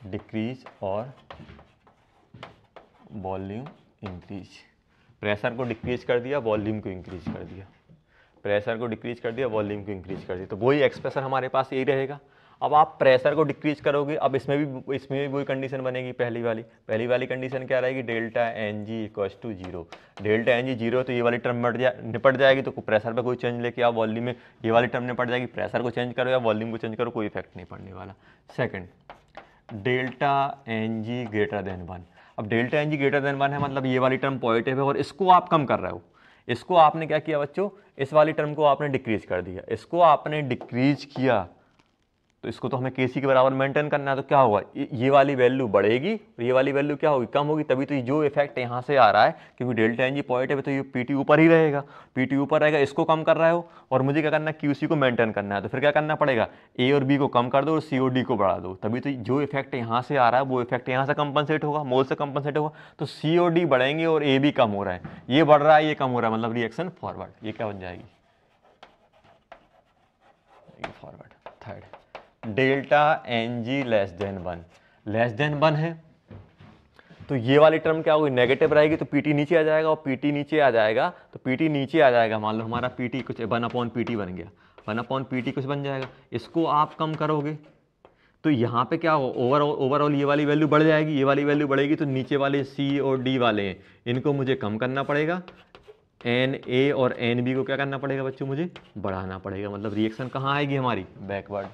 डिक्रीज और वॉल्यूम इंक्रीज। प्रेशर को डिक्रीज कर दिया, वॉल्यूम को इंक्रीज कर दिया। प्रेशर को डिक्रीज कर दिया, वॉल्यूम को इंक्रीज कर दिया। तो वही एक्सप्रेशन हमारे पास यही रहेगा। अब आप प्रेशर को डिक्रीज करोगे, अब इसमें भी वही कंडीशन बनेगी। पहली वाली कंडीशन क्या रहेगी, delta N G equals to zero. Delta N G zero तो ये वाली टर्म निपट जाएगी, तो प्रेशर पे कोई चेंज लेके आओ वॉल्यूम में, ये वाली टर्म निपट जाएगी। प्रेशर को चेंज करो या वॉल्यूम को चेंज करो, कोई इफेक्ट नहीं पड़ने वाला। Second, delta N G greater than 1। अब delta N G greater than 1 है, मतलब ये वाली टर्म पॉजिटिव है और इसको आप कम कर रहे हो। इसको आपने क्या किया बच्चों, इस वाली टर्म को आपने डिक्रीज कर दिया, इसको आपने डिक्रीज किया, तो इसको तो हमें केसी के बराबर मेंटेन करना है। तो क्या होगा, ये वाली वैल्यू बढ़ेगी और ये वाली वैल्यू क्या होगी, कम होगी। तभी तो जो इफेक्ट यहाँ से आ रहा है, क्योंकि डेल्टा एन जी पॉजिटिव है तो ये पीटी ऊपर ही रहेगा, पीटी ऊपर रहेगा, इसको कम कर रहे हो और मुझे क्या करना है, क्यूसी को मेंटेन करना है। तो फिर क्या करना पड़ेगा, ए और बी को कम कर दो और सी और डी को बढ़ा दो, तभी तो जो इफेक्ट यहाँ से आ रहा है वो इफेक्ट यहाँ से कंपनसेट होगा, मोल से कंपनसेट होगा। तो सी और डी बढ़ेंगे और ए भी कम हो रहा है, ये बढ़ रहा है ये कम हो रहा है, मतलब रिएक्शन फॉरवर्ड। ये क्या बन जाएगी, forward. Third, delta N G less than 1 है, तो ये वाली टर्म क्या होगी, नेगेटिव रहेगी, तो पीटी नीचे आ जाएगा, और पीटी नीचे आ जाएगा तो पीटी नीचे आ जाएगा। मान लो हमारा पीटी कुछ 1/PT बन गया, 1/PT कुछ बन जाएगा, इसको आप कम करोगे तो यहाँ पे क्या हो, ओवरऑल ये वाली वैल्यू बढ़ जाएगी, ये वाली वैल्यू बढ़ेगी, तो नीचे वाले सी और डी वाले हैं इनको मुझे कम करना पड़ेगा, एन ए और एन बी को क्या करना पड़ेगा बच्चों, मुझे बढ़ाना पड़ेगा। मतलब रिएक्शन कहाँ आएगी हमारी, बैकवर्ड।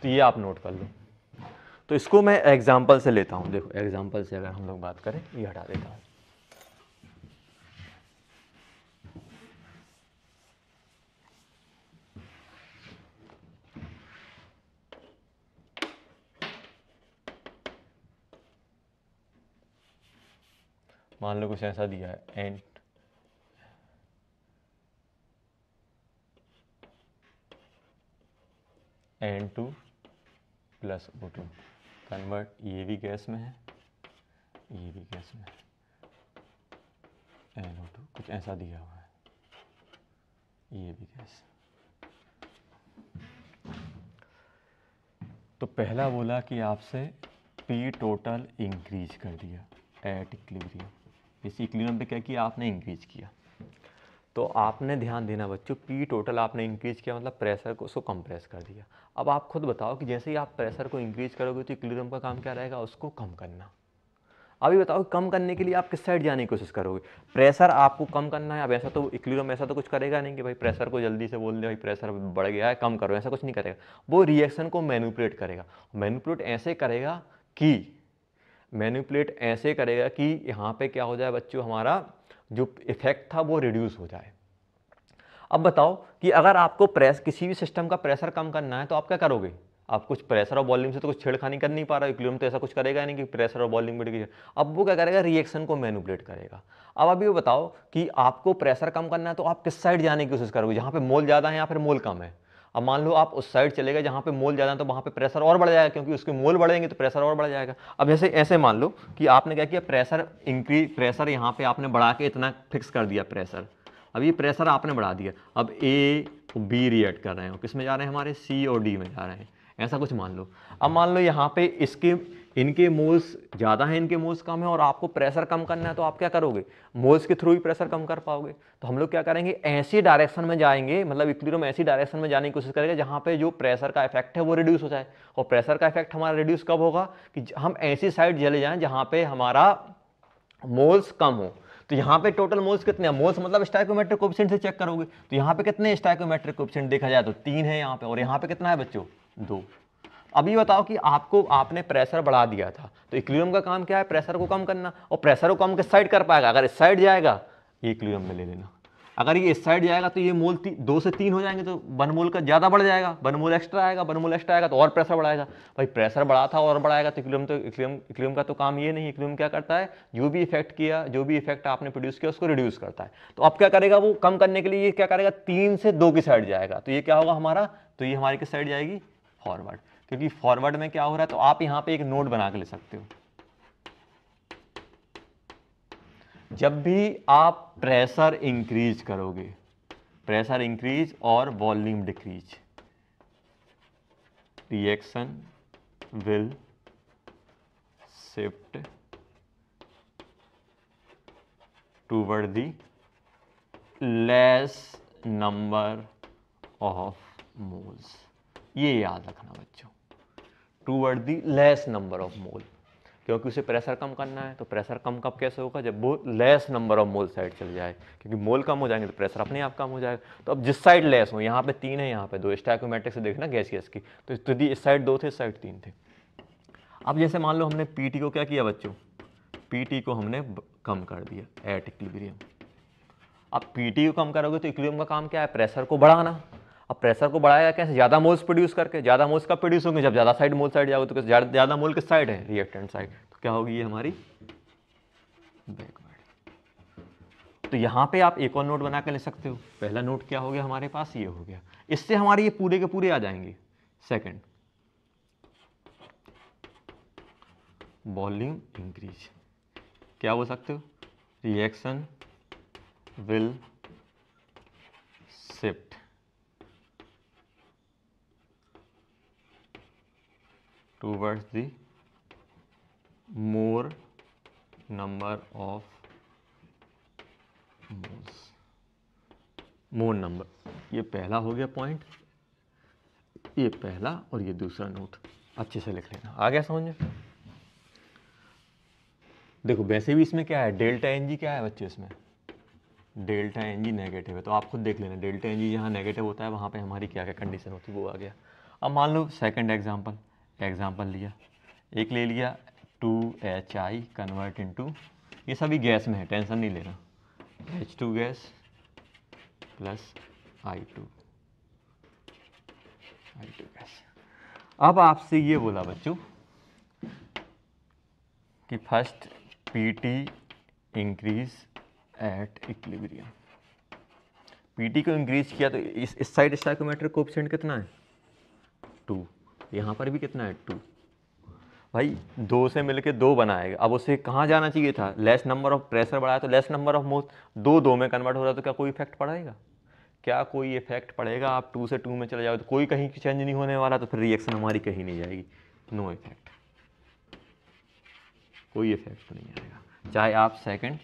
तो ये आप नोट कर लो। तो इसको मैं एग्जाम्पल से लेता हूँ, देखो एग्जाम्पल से अगर हम लोग बात करें, ये हटा देता हूँ। मान लो कुछ ऐसा दिया है, N2 प्लस O2 कन्वर्ट, ये भी गैस में है, ये भी गैस में है, NO2 कुछ ऐसा दिया हुआ है, ये भी गैस। तो पहला बोला कि आपसे P टोटल इंक्रीज कर दिया एट इक्विलिब्रियम। इस इक्विलिब्रियम पे क्या किया आपने, इंक्रीज किया। तो आपने ध्यान देना बच्चों, P टोटल आपने इंक्रीज किया, मतलब प्रेशर को उसको कंप्रेस कर दिया। अब आप खुद बताओ कि जैसे ही आप प्रेशर को इंक्रीज करोगे तो इक्विलिब्रियम का काम क्या रहेगा, उसको कम करना। अभी बताओ कम करने के लिए आप किस साइड जाने की कोशिश करोगे, प्रेशर आपको कम करना है। अब ऐसा तो इक्विलिब्रियम ऐसा तो कुछ करेगा नहीं कि भाई प्रेशर को जल्दी से बोल दे भाई प्रेशर बढ़ गया है कम करो, ऐसा कुछ नहीं करेगा। वो रिएक्शन को मैनिपुलेट करेगा, मैनिपुलेट ऐसे करेगा कि यहाँ पे क्या हो जाए बच्चों, हमारा जो इफेक्ट था वो रिड्यूस हो जाए। अब बताओ कि अगर आपको किसी भी सिस्टम का प्रेशर कम करना है तो आप क्या करोगे, आप कुछ प्रेशर और वॉल्यूम से तो कुछ छेड़खानी कर नहीं पा रहा, इक्विलिब्रियम तो ऐसा कुछ करेगा नहीं कि प्रेशर और वॉल्यूम बढ़ गई। अब वो क्या करेगा, रिएक्शन को मैनिपुलेट करेगा। अब अभी वो बताओ कि आपको प्रेशर कम करना है तो आप किस साइड जाने की कोशिश करोगे, जहाँ पे मोल ज़्यादा है या फिर मोल कम है। अब मान लो आप उस साइड चले गए जहाँ पे मोल ज़्यादा है, तो वहाँ पे प्रेशर और बढ़ जाएगा, क्योंकि उसके मोल बढ़ेंगे तो प्रेशर और बढ़ जाएगा। अब जैसे ऐसे मान लो कि आपने क्या किया, प्रेशर यहाँ पे आपने बढ़ा के इतना फिक्स कर दिया प्रेशर। अब ये प्रेशर आपने बढ़ा दिया, अब ए बी रिएक्ट कर रहे हैं, किस में जा रहे हैं, हमारे सी और डी में जा रहे हैं, ऐसा कुछ मान लो। अब मान लो यहाँ पे इनके मोल्स ज़्यादा हैं, इनके मोल्स कम है, और आपको प्रेशर कम करना है, तो आप क्या करोगे, मोल्स के थ्रू ही प्रेशर कम कर पाओगे। तो हम लोग क्या करेंगे, ऐसी डायरेक्शन में जाएंगे, मतलब इक्विलिब्रियम ऐसी डायरेक्शन में जाने की कोशिश करेंगे जहाँ पे जो प्रेशर का इफेक्ट है वो रिड्यूस हो जाए। और प्रेशर का इफेक्ट हमारा रिड्यूस कब होगा, कि हम ऐसी साइड चले जाएं जहाँ पे हमारा मोल्स कम हो। तो यहाँ पे टोटल मोल्स कितने हैं, मोल्स मतलब स्टोइकोमेट्रिक कोएफिशिएंट से चेक करोगे, तो यहाँ पे कितने स्टोइकोमेट्रिक कोएफिशिएंट देखा जाए तो 3 है यहाँ पे, और यहाँ पे कितना है बच्चों, 2। अभी बताओ कि आपने प्रेशर बढ़ा दिया था, तो इक्विलिब्रियम का काम क्या है, प्रेशर को कम करना। और प्रेशर को कम किस साइड कर पाएगा, अगर इस साइड जाएगा, ये इक्विलिब्रियम में ले लेना, अगर ये इस साइड जाएगा तो ये मोल 2 से 3 हो जाएंगे, तो 1 मोल का ज़्यादा बढ़ जाएगा, 1 मोल एक्स्ट्रा आएगा, 1 मोल एक्स्ट्रा आएगा तो और प्रेशर बढ़ाएगा। भाई प्रेशर बढ़ा था और बढ़ाएगा, तो इक्विलिब्रियम का तो काम ये नहीं है। इक्विलिब्रियम क्या करता है, जो भी इफेक्ट आपने प्रोड्यूस किया उसको रिड्यूस करता है। तो अब क्या करेगा, वो कम करने के लिए ये क्या करेगा, 3 से 2 की साइड जाएगा। तो ये क्या होगा हमारा, तो ये हमारी किस साइड जाएगी, फॉरवर्ड। क्योंकि फॉरवर्ड में क्या हो रहा है, तो आप यहाँ पे एक नोट बना के ले सकते हो, जब भी आप प्रेशर इंक्रीज करोगे, प्रेशर इंक्रीज और volume decrease, reaction will shift toward the less number of moles, ये याद रखना बच्चों, toward the less number of मोल, क्योंकि उसे प्रेशर कम करना है। तो प्रेशर कम कब कैसे होगा, जब वो less number of mole side चल जाए, क्योंकि मोल कम हो जाएंगे तो प्रेशर अपने आप कम हो जाएगा। तो अब जिस साइड लेस हो, यहाँ पे 3 है, यहाँ पे 2, स्टोइकोमेट्रिक से देखना गैसियस की, तो यदि इस साइड 2 थे, इस साइड 3 थे। अब जैसे मान लो हमने पीटी को क्या किया बच्चों, पीटी को हमने कम कर दिया एट इक्विलिब्रियम। अब पीटी को कम करोगे तो इक्विलिब्रियम का काम क्या है, प्रेशर को बढ़ाना। अब प्रेशर को बढ़ाया कैसे, ज़्यादा मोल्स प्रोड्यूस करके। ज़्यादा मोल्स कब प्रोड्यूस होंगे, जब ज़्यादा साइड मोल साइड जाओगे। तो ज़्यादा मोल किस साइड है, रिएक्टेंट साइड। तो क्या होगी ये हमारी बैकवर्ड। तो यहाँ पे आप एक और नोट बना के ले सकते हो। पहला नोट क्या हो गया हमारे पास, ये हो गया। इससे हमारे ये पूरे के पूरे आ जाएंगे। सेकंड, वॉल्यूम इंक्रीज, क्या बोल सकते हो, reaction will shift towards the more number of moles, more number। ये पहला हो गया पॉइंट, ये पहला और ये दूसरा नोट अच्छे से लिख लेना। आ गया समझ में। देखो वैसे भी इसमें क्या है, डेल्टा एन जी क्या है बच्चे, इसमें डेल्टा एन जी नेगेटिव है, तो आप खुद देख लेना डेल्टा एन जी जहाँ नेगेटिव होता है वहाँ पे हमारी क्या क्या कंडीशन होती है, वो आ गया। अब मान लो सेकंड एग्जांपल लिया, एक ले लिया 2HI कन्वर्ट इनटू, ये सभी गैस में है, टेंशन नहीं लेना, H2 gas plus I2 gas. अब आपसे ये बोला बच्चों कि first PT increase at equilibrium. PT को इंक्रीज किया तो इस साइड स्टोइकोमेट्रिक कोएफिशिएंट कितना है, 2, यहाँ पर भी कितना है, 2। भाई 2 से मिलके 2 बनाएगा। अब उसे कहाँ जाना चाहिए था, लेस नंबर ऑफ प्रेशर बढ़ाया तो लेस नंबर ऑफ मोल, 2 में कन्वर्ट हो रहा है, तो क्या कोई इफेक्ट पड़ेगा, क्या कोई इफेक्ट पड़ेगा। आप 2 से 2 में चले जाओ तो कोई कहीं चेंज नहीं होने वाला, तो फिर रिएक्शन हमारी कहीं नहीं जाएगी, नो इफेक्ट, कोई इफेक्ट नहीं आएगा। चाहे आप सेकंड,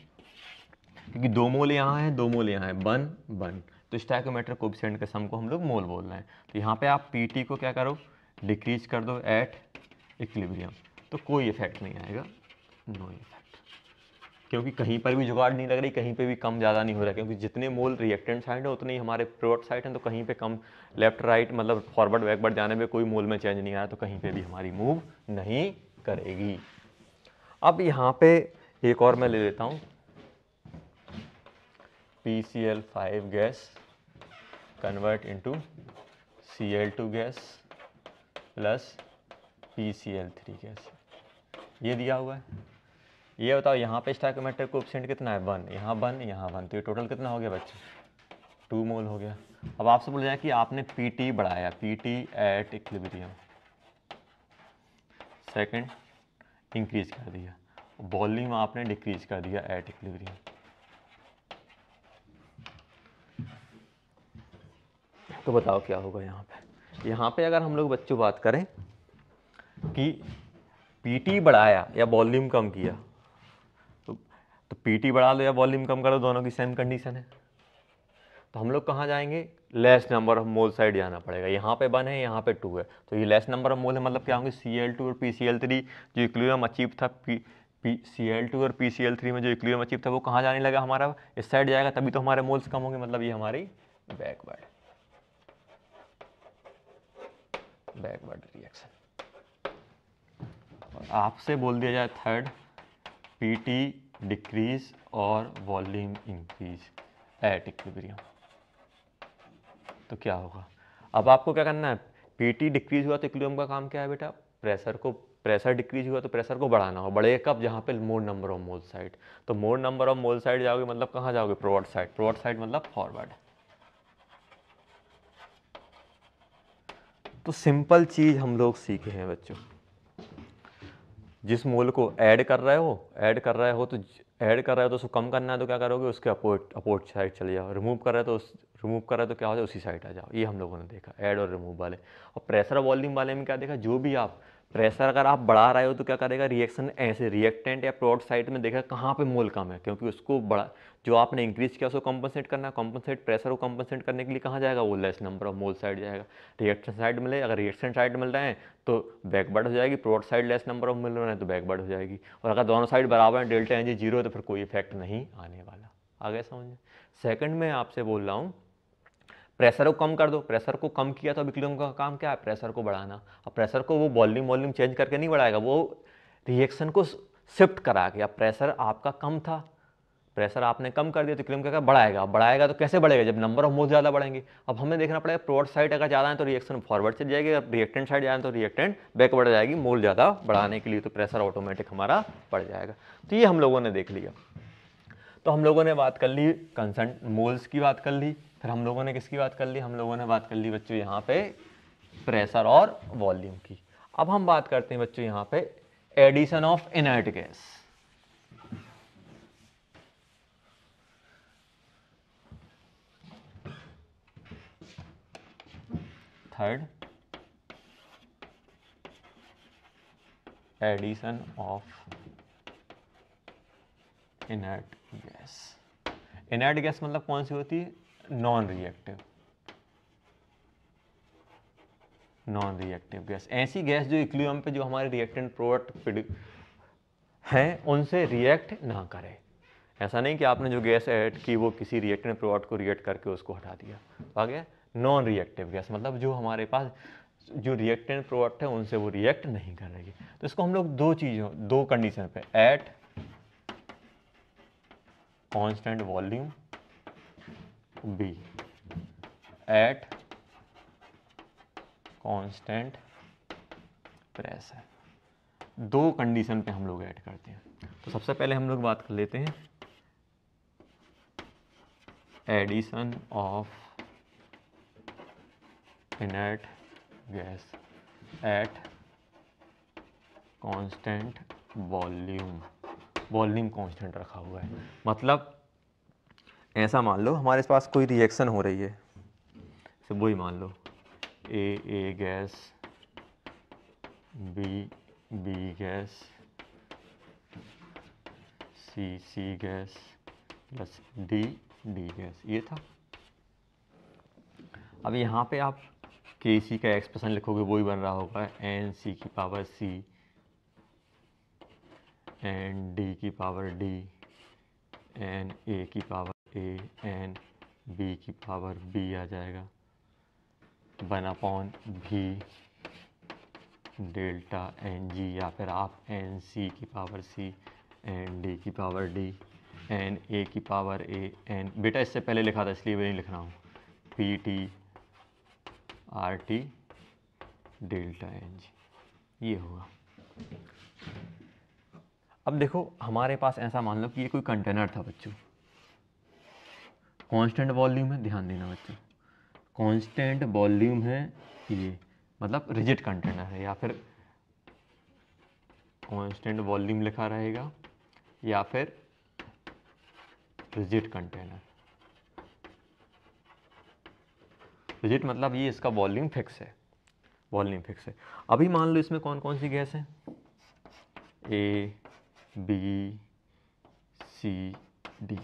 क्योंकि 2 मोल यहाँ है, 2 मोल यहाँ है, 1 तो स्टोइकोमेट्रिक कोएफिशिएंट के सम को हम लोग मोल बोल रहे हैं। तो यहाँ पे आप पीटी को क्या करो, डिक्रीज कर दो एट इक्विलिब्रियम, तो कोई इफेक्ट नहीं आएगा, नो इफेक्ट, क्योंकि कहीं पर भी जुगाड़ नहीं लग रही, कहीं पे भी कम ज़्यादा नहीं हो रहा, क्योंकि जितने मोल रिएक्टेंट साइड है उतने ही हमारे प्रोडक्ट साइड हैं। तो कहीं पे कम लेफ्ट राइट मतलब फॉरवर्ड बैकवर्ड जाने में कोई मोल में चेंज नहीं आया, तो कहीं पे भी हमारी मूव नहीं करेगी। अब यहाँ पे एक और मैं ले लेता हूँ, PCl5 gas convert into Cl2 gas plus PCl3 gas, ये दिया हुआ है। ये बताओ यहाँ पे स्टोइकोमेट्रिक कोएफिशिएंट कितना है, 1, यहाँ 1, यहाँ 1, तो ये टोटल कितना हो गया बच्चे, 2 मोल हो गया। अब आपसे बोला जाए कि आपने पीटी बढ़ाया, PT at equilibrium, second increase कर दिया, वॉल्यूम आपने डिक्रीज कर दिया एट इक्विलिब्रियम। तो बताओ क्या होगा यहाँ पे। यहाँ पे अगर हम लोग बच्चों बात करें कि पीटी बढ़ाया या वॉल्यूम कम किया, तो पीटी बढ़ा लो या वॉल्यूम कम करो, दोनों की सेम कंडीशन है। तो हम लोग कहाँ जाएंगे, less number of mole side जाना पड़ेगा। यहाँ पे 1 है, यहाँ पे 2 है, तो ये लेस नंबर ऑफ मोल है, मतलब क्या होंगे, Cl2 और PCl3 जो इक्विलिब्रियम अचीव था, Cl2 और PCl3 में जो इक्विलिब्रियम अचीव था वो कहाँ जाने लगा, हमारा इस साइड जाएगा, तभी तो हमारे मोल्स कम होंगे, मतलब ये हमारी बैकवर्ड रिएक्शन। और आपसे बोल दिया जाए थर्ड, पीटी डिक्रीज और वॉल्यूम इंक्रीज एट इक्विलिब्रियम, तो क्या होगा। अब आपको क्या करना है, पीटी डिक्रीज हुआ तो इक्विलिब्रियम का काम क्या है बेटा, प्रेशर डिक्रीज हुआ तो प्रेशर को बढ़ाना हो, बढ़ेगा कब, जहाँ पे more number of mole side. तो more number of mole side जाओगे मतलब कहाँ जाओगे, प्रोवर्ड साइड मतलब फॉरवर्ड। तो सिंपल चीज हम लोग सीखे हैं बच्चों, जिस मोल को ऐड कर रहे हो तो उसको कम करना है, तो क्या करोगे, उसके अपोजिट साइड चले जाओ। रिमूव कर रहे हो तो क्या हो जाए, उसी साइड आ जाओ। ये हम लोगों ने देखा ऐड और रिमूव वाले। और प्रेशर और वॉल्यूम वाले में क्या देखा, जो भी आप प्रेशर अगर आप बढ़ा रहे हो तो क्या करेगा, रिएक्शन ऐसे रिएक्टेंट या प्रोडक्ट साइड में देखा कहाँ पे मोल कम है, क्योंकि उसको बड़ा जो आपने इंक्रीज किया उसको कंपनसेट करना है, कंपनसेट प्रेशर को कंपनसेट करने के लिए कहाँ जाएगा, वो less number of mole side जाएगा। रिएक्शन साइड मिले, अगर रिएक्शन साइड मिल रहे हैं तो बैकवर्ड हो जाएगी, product side less number of मिल रहे हैं तो बैकवर्ड हो जाएगी। और अगर दोनों साइड बराबर हैं, डेल्टा एन जी जीरो, तो फिर कोई इफेक्ट नहीं आने वाला। आगे समझ। सेकंड में आपसे बोल रहा हूँ, प्रेशर को कम कर दो, प्रेशर को कम किया तो अब इक्विलिब्रियम का काम क्या है, प्रेशर को बढ़ाना। अब प्रेशर को वो वॉल्यूम चेंज करके नहीं बढ़ाएगा, वो रिएक्शन को शिफ्ट करा के। अब प्रेशर आपका कम था, प्रेशर आपने कम कर दिया तो इक्विलिब्रियम क्या बढ़ाएगा, बढ़ाएगा तो कैसे बढ़ेगा, जब नंबर ऑफ मोल ज़्यादा बढ़ेंगे। अब हमें देखना पड़ेगा प्रोडक्ट साइड अगर ज़्यादा है तो रिएक्शन फॉरवर्ड चली जाएगी, अब रिएक्टेंट साइड ज़्यादा है तो रिएक्टेंट बैकवर्ड जाएगी, मोल ज़्यादा बढ़ाने के लिए, तो प्रेशर ऑटोमेटिक हमारा बढ़ जाएगा। तो ये हम लोगों ने देख लिया। तो हम लोगों ने बात कर ली कंसंट मोल्स की बात कर ली, फिर हम लोगों ने किसकी बात कर ली, हम लोगों ने बात कर ली बच्चों यहाँ पे प्रेशर और वॉल्यूम की। अब हम बात करते हैं बच्चों यहाँ पे addition of inert gas. Third, addition of inert gas. Inert gas मतलब कौन सी होती है, non reactive. Non reactive gas ऐसी गैस जो इक्विलिब्रियम पे जो हमारे रिएक्टेंट प्रोडक्ट हैं उनसे रिएक्ट ना करे। ऐसा नहीं कि आपने जो गैस ऐड की वो किसी रिएक्टेंट प्रोडक्ट को रिएक्ट करके उसको हटा दिया। आ गया नॉन रिएक्टिव गैस, मतलब जो हमारे पास जो रिएक्टेंट प्रोडक्ट है उनसे वो रिएक्ट नहीं कर रही है। तो इसको हम लोग दो कंडीशन पे, at constant volume, B at constant pressure, दो कंडीशन पे हम लोग ऐड करते हैं। तो सबसे पहले हम लोग बात कर लेते हैं addition of inert gas at constant volume. Volume constant रखा हुआ है, मतलब ऐसा मान लो हमारे पास कोई रिएक्शन हो रही है, तो वही मान लो ए gas, B gas, C gas plus D gas, ये था। अब यहाँ पे आप के सी का एक्सप्रेशन लिखोगे वही बन रहा होगा एन सी की पावर सी एन डी की पावर डी एन ए की पावर ए एन बी की पावर बी आ जाएगा, 1/v डेल्टा एन जी, या फिर आप एन सी की पावर सी एन डी की पावर डी एन ए की पावर ए एन, बेटा इससे पहले लिखा था इसलिए मैं नहीं लिख रहा हूँ, P T R T delta N G, ये होगा। अब देखो हमारे पास ऐसा मान लो कि ये कोई कंटेनर था बच्चों, कांस्टेंट वॉल्यूम है, ध्यान देना बच्चों, कांस्टेंट वॉल्यूम है ये, मतलब रिजिड कंटेनर है, या फिर कांस्टेंट वॉल्यूम लिखा रहेगा या फिर रिजिड कंटेनर। रिजिड मतलब ये इसका वॉल्यूम फिक्स है, वॉल्यूम फिक्स है। अभी मान लो इसमें कौन कौन सी गैस है, A B C D,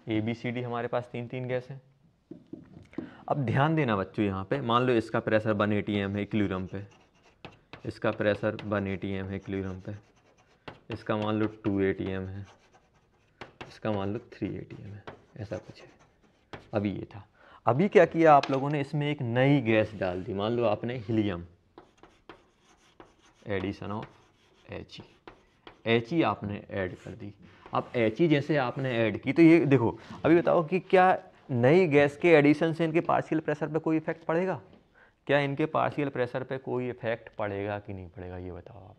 A B C D हमारे पास तीन गैस हैं। अब ध्यान देना बच्चों यहाँ पे, मान लो इसका प्रेशर 1 atm है इक्विलिब्रियम पे, इसका प्रेशर 1 atm है इक्विलिब्रियम पे, इसका मान लो 2 atm है, इसका मान लो 3 atm है, ऐसा कुछ है। अभी ये था, अभी क्या किया आप लोगों ने, इसमें एक नई गैस डाल दी, मान लो आपने helium, addition of H E आपने ऐड कर दी। अब एच ई जैसे आपने ऐड की तो ये देखो, अभी बताओ कि क्या नई गैस के एडिशन से इनके पार्शियल प्रेशर पे कोई इफेक्ट पड़ेगा, क्या इनके पार्शियल प्रेशर पे कोई इफेक्ट पड़ेगा कि नहीं पड़ेगा, ये बताओ आप।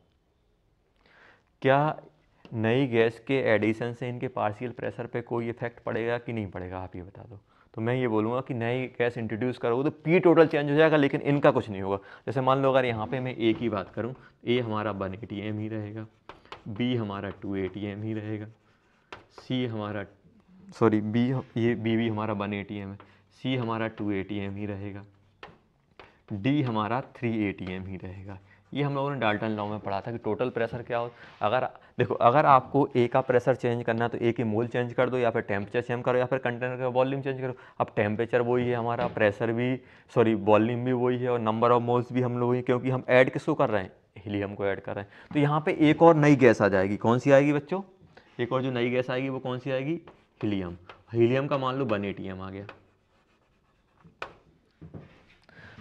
क्या नई गैस के एडिशन से इनके पार्शियल प्रेशर पे कोई इफेक्ट पड़ेगा कि नहीं पड़ेगा, आप ये बता दो। तो मैं ये बोलूँगा कि नई गैस इंट्रोड्यूस करोगे तो पी टोटल चेंज हो जाएगा, लेकिन इनका कुछ नहीं होगा। जैसे मान लो अगर यहाँ पे मैं ए की बात करूँ, ए हमारा 1 atm ही रहेगा, बी हमारा 2 atm ही रहेगा, सी हमारा बी, ये बी भी हमारा 1 atm है, सी हमारा 2 atm ही रहेगा, डी हमारा 3 atm ही रहेगा। ये हम लोगों ने डाल्टन लॉ में पढ़ा था कि टोटल प्रेशर क्या हो। अगर देखो, अगर आपको ए का प्रेशर चेंज करना है तो ए की मोल चेंज कर दो, या फिर टेम्परेचर चेंज करो, या फिर कंटेनर का वॉल्यूम चेंज करो। अब टेम्परेचर वही है हमारा, प्रेशर भी, सॉरी वॉल्यूम भी वही है, और नंबर ऑफ मोल्स भी हम लोग वही, क्योंकि हम ऐड किसको कर रहे हैं, हीलियम को ऐड कर रहे हैं। तो यहाँ पे एक और नई गैस आ जाएगी, कौन सी आएगी बच्चों, एक और जो नई गैस आएगी वो कौन सी आएगी, हीलियम। हीलियम का मान लो 1 ATM आ गया।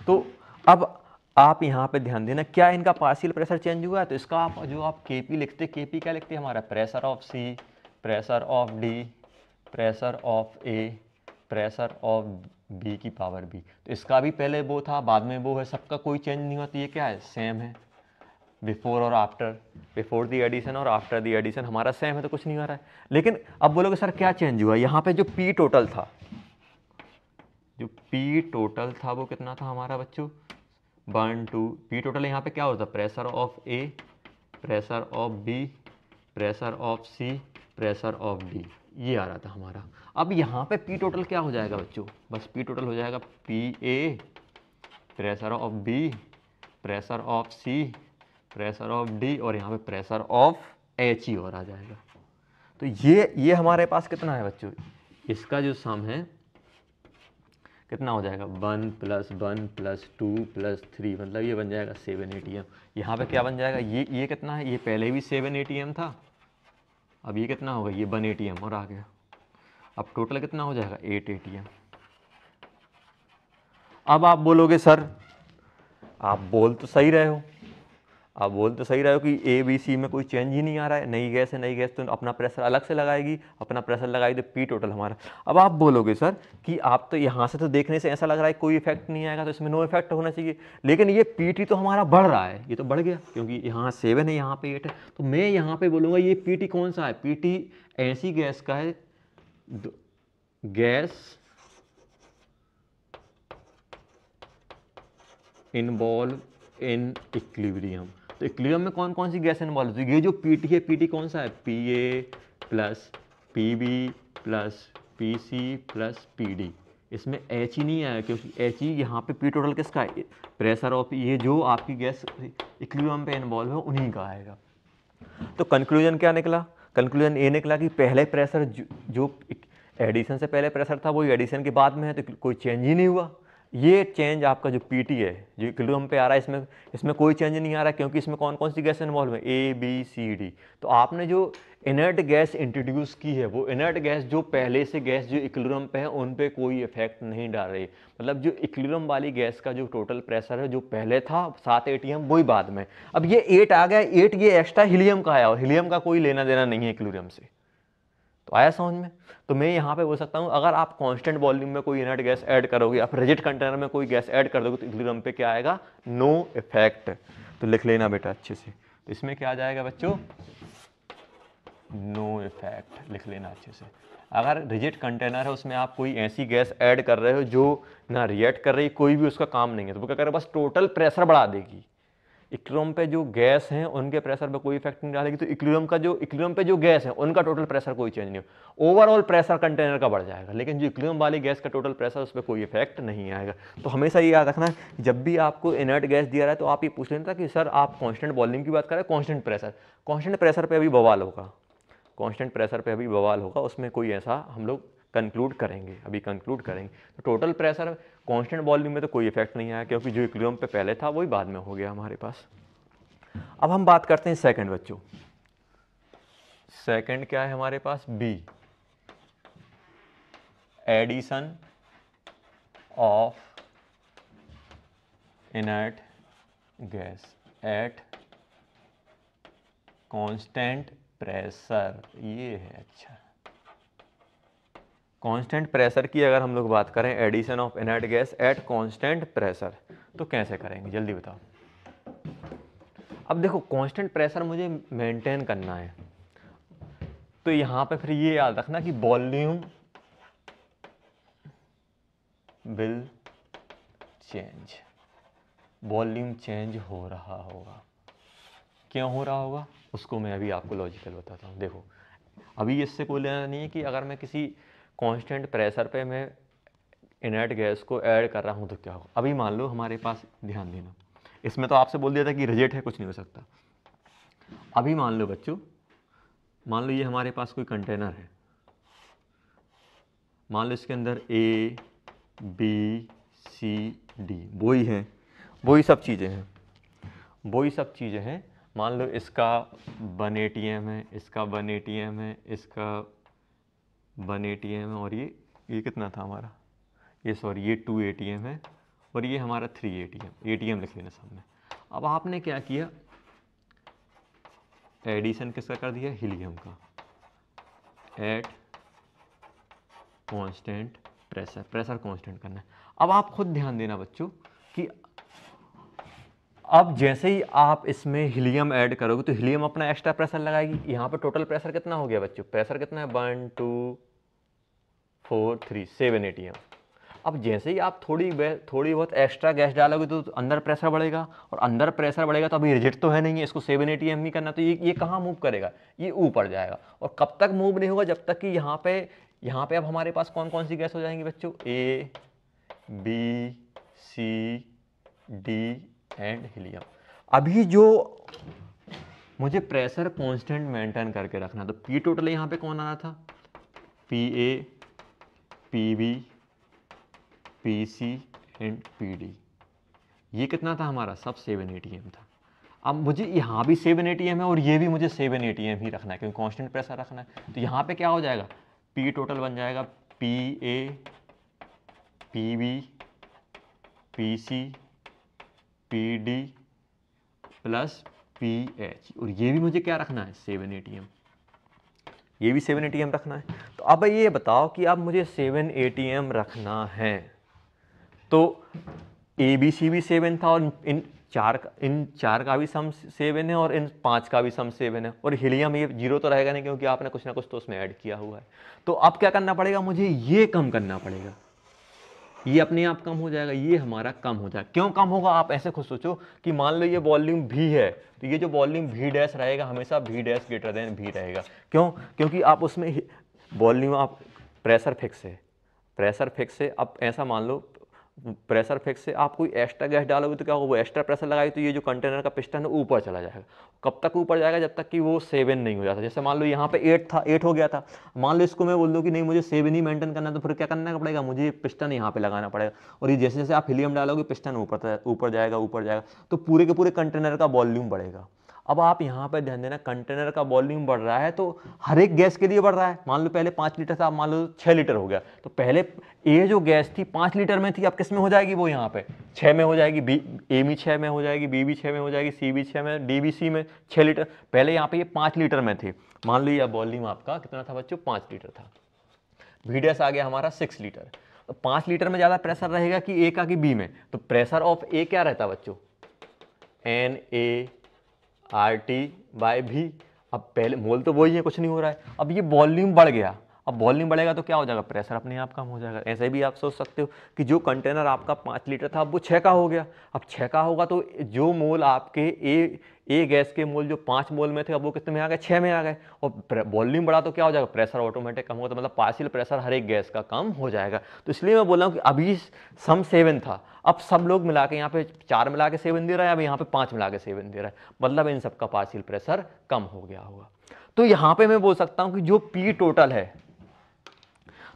तो अब आप यहाँ पे ध्यान देना, क्या इनका पार्शियल प्रेशर चेंज हुआ है, तो इसका आप जो आप केपी लिखते, केपी क्या लिखते हैं हमारा, pressure of C, pressure of D, pressure of A, pressure of B की पावर बी। तो इसका भी पहले वो था, बाद में वो है, सबका कोई चेंज नहीं होती, ये क्या है, सेम है। बिफोर और आफ्टर, बिफोर दी एडिशन और आफ्टर दी एडिशन हमारा सेम है, तो कुछ नहीं हो रहा है। लेकिन अब बोलोगे सर क्या चेंज हुआ, यहाँ पे जो पी टोटल था, जो पी टोटल था वो कितना था हमारा बच्चों, 1 2, पी टोटल यहाँ पे क्या होता है, pressure of A, pressure of B, pressure of C, pressure of D, ये आ रहा था हमारा। अब यहाँ पे पी टोटल क्या हो जाएगा बच्चों, बस पी टोटल हो जाएगा P A, pressure of B, pressure of C, pressure of D, और यहाँ पे प्रेशर ऑफ एच ही और आ जाएगा। तो ये हमारे पास कितना है बच्चों, इसका जो सम है कितना हो जाएगा, 1 + 1 + 2 + 3, मतलब ये बन जाएगा 7 ATM। यहाँ पे क्या बन जाएगा, ये कितना है, ये पहले भी 7 ATM था, अब ये कितना होगा, ये 1 ATM और आ गया। अब टोटल कितना हो जाएगा, 8 ATM। अब आप बोलोगे सर, आप बोल तो सही रहे हो, आप बोल तो सही रहे हो कि ए बी सी में कोई चेंज ही नहीं आ रहा है, नई गैस है, नई गैस तो अपना प्रेशर अलग से लगाएगी, अपना प्रेशर लगाएगी तो पी टोटल हमारा। अब आप बोलोगे सर कि आप तो यहाँ से तो देखने से ऐसा लग रहा है कोई इफेक्ट नहीं आएगा, तो इसमें नो इफेक्ट होना चाहिए, लेकिन ये पीटी तो हमारा बढ़ रहा है, ये तो बढ़ गया, क्योंकि यहाँ 7 है, यहाँ पे 8 है। तो मैं यहाँ पे बोलूँगा ये पीटी कौन सा है, पीटी ऐसी गैस का है, गैस इन्वॉल्व इन इक्विलिब्रियम। तो इक्विलिब्रियम में कौन कौन सी गैस इन्वॉल्व होती है, ये जो पीटी है, पीटी कौन सा है, PA plus PB plus PC plus PD, इसमें एच ही नहीं आया, क्योंकि एच ही यहाँ पे पी टोटल किसका है, प्रेशर ऑफ ये जो आपकी गैस इक्विलिब्रियम पे इन्वॉल्व है उन्हीं का आएगा। तो कंक्लूजन क्या निकला, कंक्लूजन ये निकला कि पहले प्रेशर जो एडिशन से पहले प्रेशर था वही एडिशन के बाद में है, तो कोई चेंज ही नहीं हुआ। ये चेंज आपका जो पीटी है, जो इक्विलिब्रियम पे आ रहा है, इसमें कोई चेंज नहीं आ रहा, क्योंकि इसमें कौन कौन सी गैस इन्वॉल्व है, ए बी सी डी। तो आपने जो इनर्ट गैस इंट्रोड्यूस की है, वो इनर्ट गैस जो पहले से गैस जो इक्विलिब्रियम पे है उन पे कोई इफेक्ट नहीं डाल रही, मतलब जो इक्विलिब्रियम वाली गैस का जो टोटल प्रेशर है जो पहले था 7 ATM वही बाद में, अब ये 8 आ गया, 8 ये एक्स्ट्रा हीलियम का आया, और हीलियम का कोई लेना देना नहीं है इक्विलिब्रियम से। तो आया समझ में। तो मैं यहाँ पे बोल सकता हूँ, अगर आप कांस्टेंट वॉल्यूम में कोई इनर्ट गैस ऐड करोगे, आप रिजिड कंटेनर में कोई गैस ऐड कर दोगे, तो इक्विलिब्रियम पे क्या आएगा, नो इफेक्ट। तो लिख लेना बेटा अच्छे से, तो इसमें क्या आ जाएगा बच्चों, नो इफेक्ट, लिख लेना अच्छे से। अगर रिजिड कंटेनर है उसमें आप कोई ऐसी गैस ऐड कर रहे हो जो ना रिएक्ट कर रही, कोई भी उसका काम नहीं है, तो वो क्या करेगा, बस टोटल प्रेशर बढ़ा देगी। इक्विलिब्रियम पे जो गैस हैं उनके प्रेशर पे कोई इफेक्ट नहीं डालेगी, तो इक्विलिब्रियम पे जो गैस है उनका टोटल प्रेशर कोई चेंज नहीं हो, ओवरऑल प्रेशर कंटेनर का बढ़ जाएगा, लेकिन जो इक्विलिब्रियम वाली गैस का टोटल प्रेशर उस पर कोई इफेक्ट नहीं आएगा। तो हमेशा ये याद रखना, जब भी आपको इनर्ट गैस दिया रहा है तो आप ये पूछ लेना कि सर आप कांस्टेंट वॉल्यूम की बात करें, कांस्टेंट प्रेशर पे अभी बवाल होगा, कांस्टेंट प्रेशर पे अभी बवाल होगा, उसमें कोई ऐसा हम लोग कंक्लूड करेंगे, अभी कंक्लूड करेंगे। तो टोटल प्रेशर कांस्टेंट वॉल्यूम में तो कोई इफेक्ट नहीं आया, क्योंकि जो इक्विलिब्रियम पे पहले था वही बाद में हो गया हमारे पास। अब हम बात करते हैं सेकंड बच्चों, सेकंड क्या है हमारे पास, B, addition of inert gas at constant pressure, ये है। अच्छा, कांस्टेंट प्रेशर की अगर हम लोग बात करें, addition of inert gas at constant pressure, तो कैसे करेंगे जल्दी बताओ। अब देखो, कांस्टेंट प्रेशर मुझे मेंटेन करना है, तो यहाँ पे फिर ये याद रखना कि volume will change, volume change हो रहा होगा, क्यों हो रहा होगा उसको मैं अभी आपको लॉजिकल बताता हूँ। देखो, अभी इससे कोई लेना नहीं है कि अगर मैं किसी कांस्टेंट प्रेशर पे मैं इनर्ट गैस को ऐड कर रहा हूँ तो क्या होगा। अभी मान लो हमारे पास, ध्यान देना, इसमें तो आपसे बोल दिया था कि रिजेक्ट है, कुछ नहीं हो सकता। अभी मान लो बच्चों, मान लो ये हमारे पास कोई कंटेनर है, मान लो इसके अंदर A B C D वही है, वही सब चीज़ें हैं, वही सब चीज़ें हैं। मान लो इसका 1 ATM है, इसका 1 ATM है, इसका 1 ATM है, और ये कितना था हमारा, ये सॉरी ये 2 ATM है, और ये हमारा 3 ATM लिख लेना सामने। अब आपने क्या किया, एडिशन किसका कर दिया, हीलियम का, eight constant pressure, pressure constant करना है। अब आप खुद ध्यान देना बच्चों कि अब जैसे ही आप इसमें हीलियम ऐड करोगे तो हीलियम अपना एक्स्ट्रा प्रेशर लगाएगी। यहाँ पे टोटल प्रेशर कितना हो गया बच्चों, प्रेशर कितना है 1 2 4 3 7 ATM। अब जैसे ही आप थोड़ी बहुत एक्स्ट्रा गैस डालोगे तो अंदर प्रेशर बढ़ेगा, और अंदर प्रेशर बढ़ेगा तो अभी रिजेक्ट तो है नहीं है, इसको 7 ATM ही करना, तो ये कहाँ मूव करेगा, ये ऊपर जाएगा। और कब तक मूव नहीं होगा, जब तक कि यहाँ पे अब हमारे पास कौन कौन सी गैस हो जाएंगी बच्चों, A B C D and helium. अभी जो मुझे प्रेशर कांस्टेंट मेंटेन करके रखना, तो पी टोटल यहाँ पे कौन आ रहा था, PA PB PC and PD, ये कितना था हमारा, सब 7 ATM था। अब मुझे यहाँ भी 7 ATM है और ये भी मुझे 7 ATM ही रखना है, क्योंकि कांस्टेंट प्रेशर रखना है। तो यहाँ पे क्या हो जाएगा, P टोटल बन जाएगा PA PB PC PD plus PH, और ये भी मुझे क्या रखना है, 7 ATM, ये भी 7 ATM रखना है। तो अब ये बताओ कि अब मुझे 7 ATM रखना है, तो ABC भी 7 था, और इन चार का भी सम 7 है, और इन 5 का भी सम 7 है, और हीलियम ये 0 तो रहेगा नहीं, क्योंकि आपने कुछ ना कुछ तो उसमें ऐड किया हुआ है। तो अब क्या करना पड़ेगा, मुझे ये कम करना पड़ेगा, ये अपने आप कम हो जाएगा, ये हमारा कम हो जाएगा। क्यों कम होगा, आप ऐसे खुद सोचो कि मान लो ये वॉल्यूम V है, तो ये जो वॉल्यूम V डैश रहेगा हमेशा V dash greater than V रहेगा। क्यों, क्योंकि आप उसमें वॉल्यूम, आप प्रेशर फिक्स है, प्रेशर फिक्स है। अब ऐसा मान लो प्रेशर फिक्स से आप कोई एक्स्ट्रा गैस डालोगे तो क्या होगा, वो एक्स्ट्रा प्रेशर लगाएगी तो ये जो कंटेनर का पिस्टन है ऊपर चला जाएगा। कब तक ऊपर जाएगा, जब तक कि वो 7 नहीं हो जाता। जैसे मान लो यहाँ पे 8 था, 8 हो गया था, मान लो इसको मैं बोल दूँ कि नहीं मुझे 7 ही मेंटेन करना है, तो फिर क्या करना पड़ेगा, मुझे पिस्टन यहाँ पे लगाना पड़ेगा। और ये जैसे जैसे आप हीलियम डालोगे पिस्टन ऊपर जाएगा, तो पूरे के पूरे कंटेनर का वॉल्यूम बढ़ेगा। अब आप यहाँ पर ध्यान देना, कंटेनर का वॉल्यूम बढ़ रहा है तो हर एक गैस के लिए बढ़ रहा है। मान लो पहले 5 लीटर था, मान लो 6 लीटर हो गया, तो पहले ये जो गैस थी 5 लीटर में थी, अब किस में हो जाएगी, वो यहाँ पे 6 में हो जाएगी, A भी 6 में हो जाएगी, B भी 6 में हो जाएगी, C भी 6 में, D भी C में 6 लीटर। पहले यहाँ पे ये 5 लीटर में थे, मान लो ये वॉल्यूम आपका कितना था बच्चों, 5 लीटर था। VDS आ गया हमारा 6 लीटर। तो 5 लीटर में ज़्यादा प्रेशर रहेगा कि A का कि B में, तो प्रेशर ऑफ A क्या रहता है बच्चों, NaRT/V। अब पहले मोल तो वही है, कुछ नहीं हो रहा है। अब ये वॉल्यूम बढ़ गया, अब वॉल्यूम बढ़ेगा तो क्या हो जाएगा, प्रेशर अपने आप कम हो जाएगा। ऐसे भी आप सोच सकते हो कि जो कंटेनर आपका 5 लीटर था अब वो 6 का हो गया। अब 6 का होगा तो जो मोल आपके ए गैस के मोल जो 5 मोल में थे अब वो कितने में आ गए, 6 में आ गए। और वॉल्यूम बढ़ा तो क्या हो जाएगा, प्रेशर ऑटोमेटिक कम होगा, तो मतलब पार्शियल प्रेशर हर एक गैस का कम हो जाएगा। तो इसलिए मैं बोल रहा हूँ कि अभी सम 7 था, अब सब लोग मिला के यहाँ पे 4 मिला के 7 दे रहा है, अब यहाँ पे 5 मिला के 7 दे रहा है, मतलब इन सबका पार्शियल प्रेशर कम हो गया होगा। तो यहाँ पे मैं बोल सकता हूँ कि जो P टोटल है,